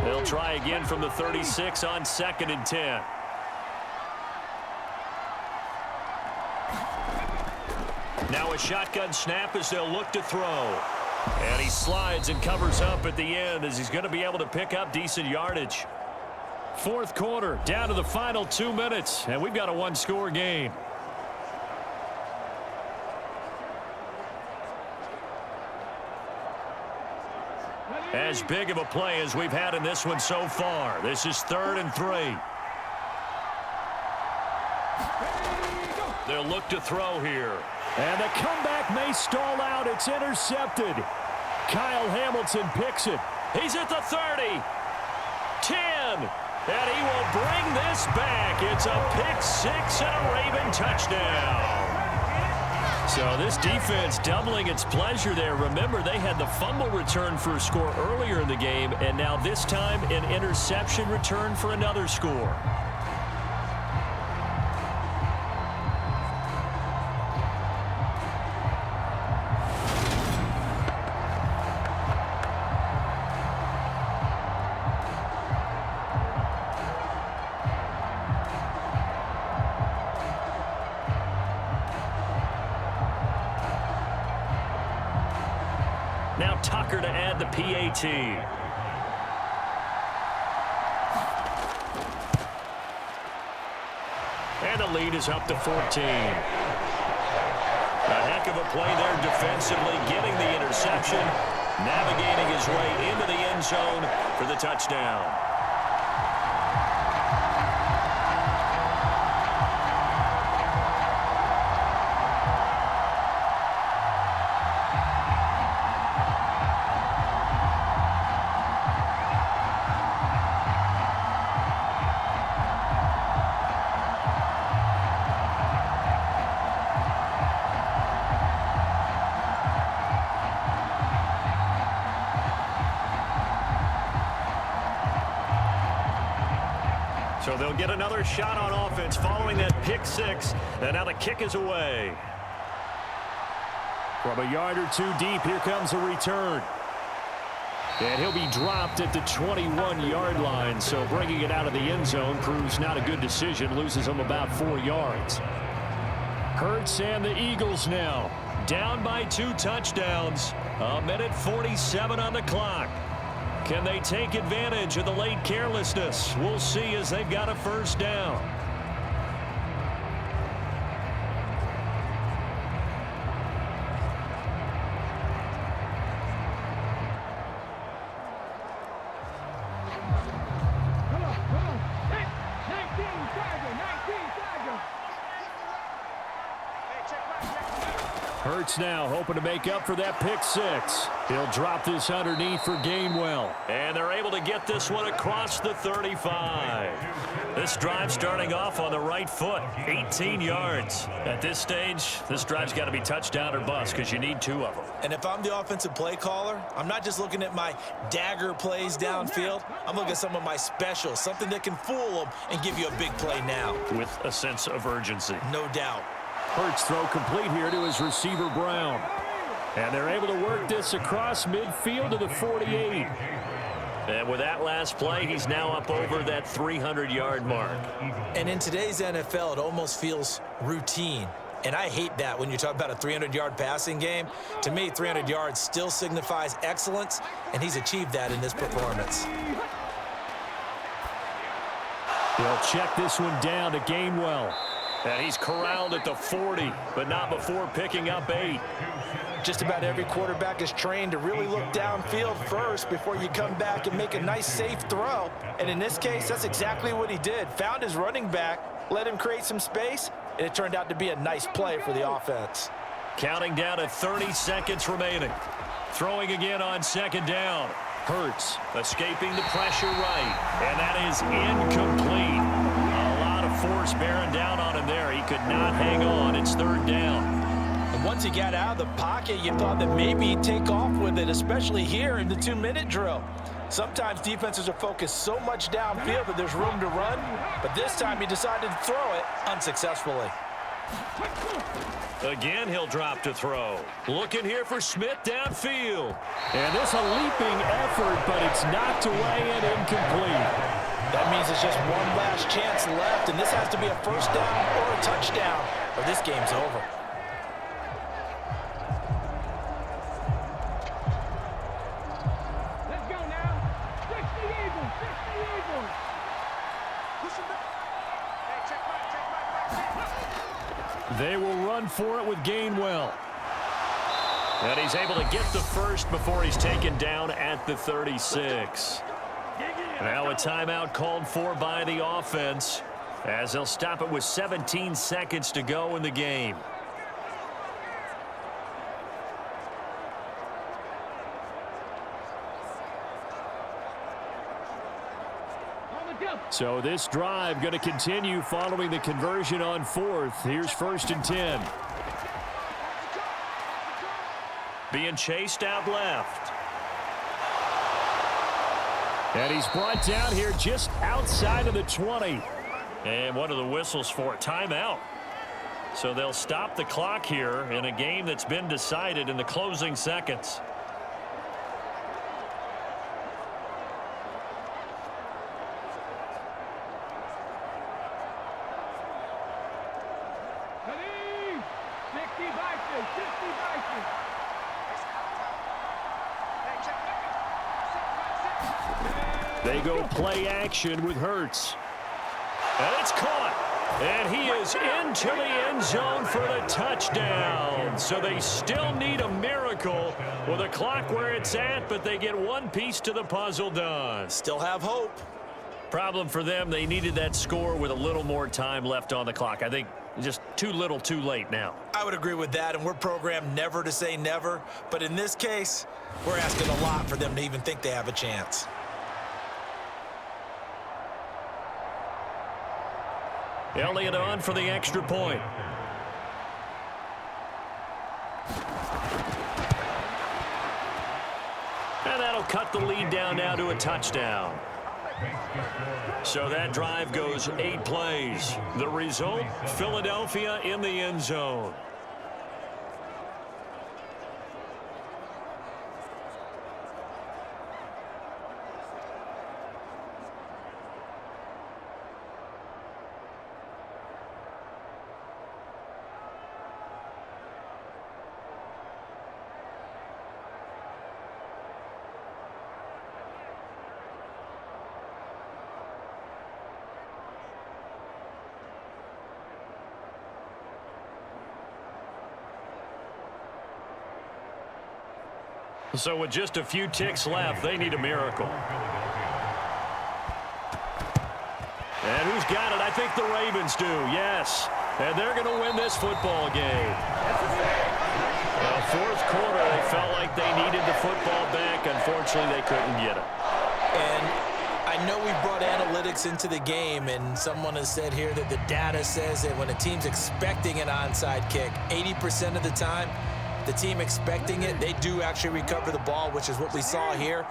They'll try again from the 36 on 2nd and 10. Now a shotgun snap as they'll look to throw. And he slides and covers up at the end as he's going to be able to pick up decent yardage. Fourth quarter, down to the final 2 minutes, and we've got a one-score game. As big of a play as we've had in this one so far. This is 3rd and 3. They'll look to throw here. And the comeback may stall out. It's intercepted. Kyle Hamilton picks it. He's at the 30. 10. And he will bring this back. It's a pick six and a Raven touchdown. So this defense doubling its pleasure there. Remember, they had the fumble return for a score earlier in the game, and now this time an interception return for another score. Now Tucker to add the PAT. And the lead is up to 14. A heck of a play there defensively, getting the interception, navigating his way into the end zone for the touchdown. So they'll get another shot on offense following that pick six. And now the kick is away. From a yard or two deep, here comes a return. And he'll be dropped at the 21-yard line. So bringing it out of the end zone proves not a good decision. Loses him about 4 yards. Hurts and the Eagles now down by 2 touchdowns. 1:47 on the clock. Can they take advantage of the late carelessness? We'll see as they've got a first down. Hurts now hoping to make up for that pick six. He'll drop this underneath for Gainwell. And they're able to get this one across the 35. This drive starting off on the right foot. 18 yards. At this stage, this drive's got to be touchdown or bust because you need 2 of them. And if I'm the offensive play caller, I'm not just looking at my dagger plays downfield. I'm looking at some of my specials, something that can fool them and give you a big play now. With a sense of urgency. No doubt. Hurts throw complete here to his receiver Brown. And they're able to work this across midfield to the 48. And with that last play, he's now up over that 300-yard mark. And in today's NFL, it almost feels routine. And I hate that when you talk about a 300-yard passing game. To me, 300 yards still signifies excellence, and he's achieved that in this performance. They'll check this one down to Gainwell. And he's corralled at the 40, but not before picking up 8. Just about every quarterback is trained to really look downfield first before you come back and make a nice, safe throw. And in this case, that's exactly what he did. Found his running back, let him create some space, and it turned out to be a nice play for the offense. Counting down to 30 seconds remaining. Throwing again on second down. Hurts escaping the pressure right, and that is incomplete. Force bearing down on him there. He could not hang on. It's 3rd down. And once he got out of the pocket, you thought that maybe he'd take off with it, especially here in the 2-minute drill. Sometimes defenses are focused so much downfield that there's room to run, but this time he decided to throw it unsuccessfully. Again, he'll drop to throw. Looking here for Smith downfield. And this a leaping effort, but it's knocked away and incomplete. That means it's just one last chance left, and this has to be a first down or a touchdown, or this game's over. Let's go now. 60 Eagles, 60 Eagles. They will run for it with Gainwell. And he's able to get the first before he's taken down at the 36. Now a timeout called for by the offense as they'll stop it with 17 seconds to go in the game. So this drive going to continue following the conversion on fourth. Here's 1st and 10. Being chased out left. And he's brought down here just outside of the 20. And what are the whistles for? Timeout. So they'll stop the clock here in a game that's been decided in the closing seconds. They go play action with Hurts. And it's caught. And he is into the end zone for the touchdown. So they still need a miracle with the clock where it's at, but they get one piece to the puzzle done. Still have hope. Problem for them, they needed that score with a little more time left on the clock. I think just too little too late now. I would agree with that, and we're programmed never to say never. But in this case, we're asking a lot for them to even think they have a chance. Elliott on for the extra point. And that'll cut the lead down now to a touchdown. So that drive goes 8 plays. The result, Philadelphia in the end zone. So with just a few ticks left, they need a miracle. And who's got it? I think the Ravens do, yes. And they're going to win this football game. Well, fourth quarter, they felt like they needed the football back. Unfortunately, they couldn't get it. And I know we brought analytics into the game, and someone has said here that the data says that when a team's expecting an onside kick, 80% of the time, the team expecting it, they do actually recover the ball, which is what we saw here.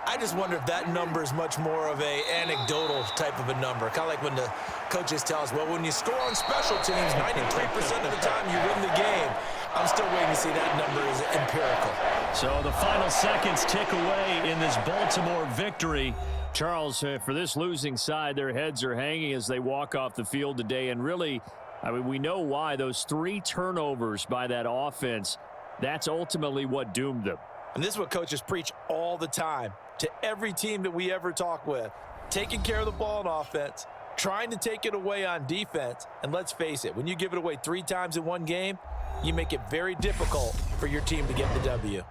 I just wonder if that number is much more of a anecdotal type of a number. Kind of like when the coaches tell us, well, when you score on special teams, 93% of the time you win the game. I'm still waiting to see that number is empirical. So the final seconds tick away in this Baltimore victory. Charles, for this losing side, their heads are hanging as they walk off the field today. And really, I mean, we know why. Those 3 turnovers by that offense, that's ultimately what doomed them. And this is what coaches preach all the time to every team that we ever talk with. Taking care of the ball on offense, trying to take it away on defense. And let's face it, when you give it away 3 times in one game, you make it very difficult for your team to get the W.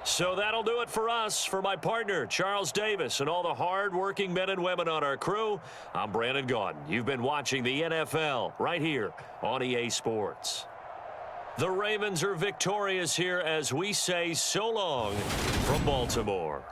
So that'll do it for us. For my partner, Charles Davis, and all the hard-working men and women on our crew, I'm Brandon Gaudin. You've been watching the NFL right here on EA Sports. The Ravens are victorious here as we say so long from Baltimore.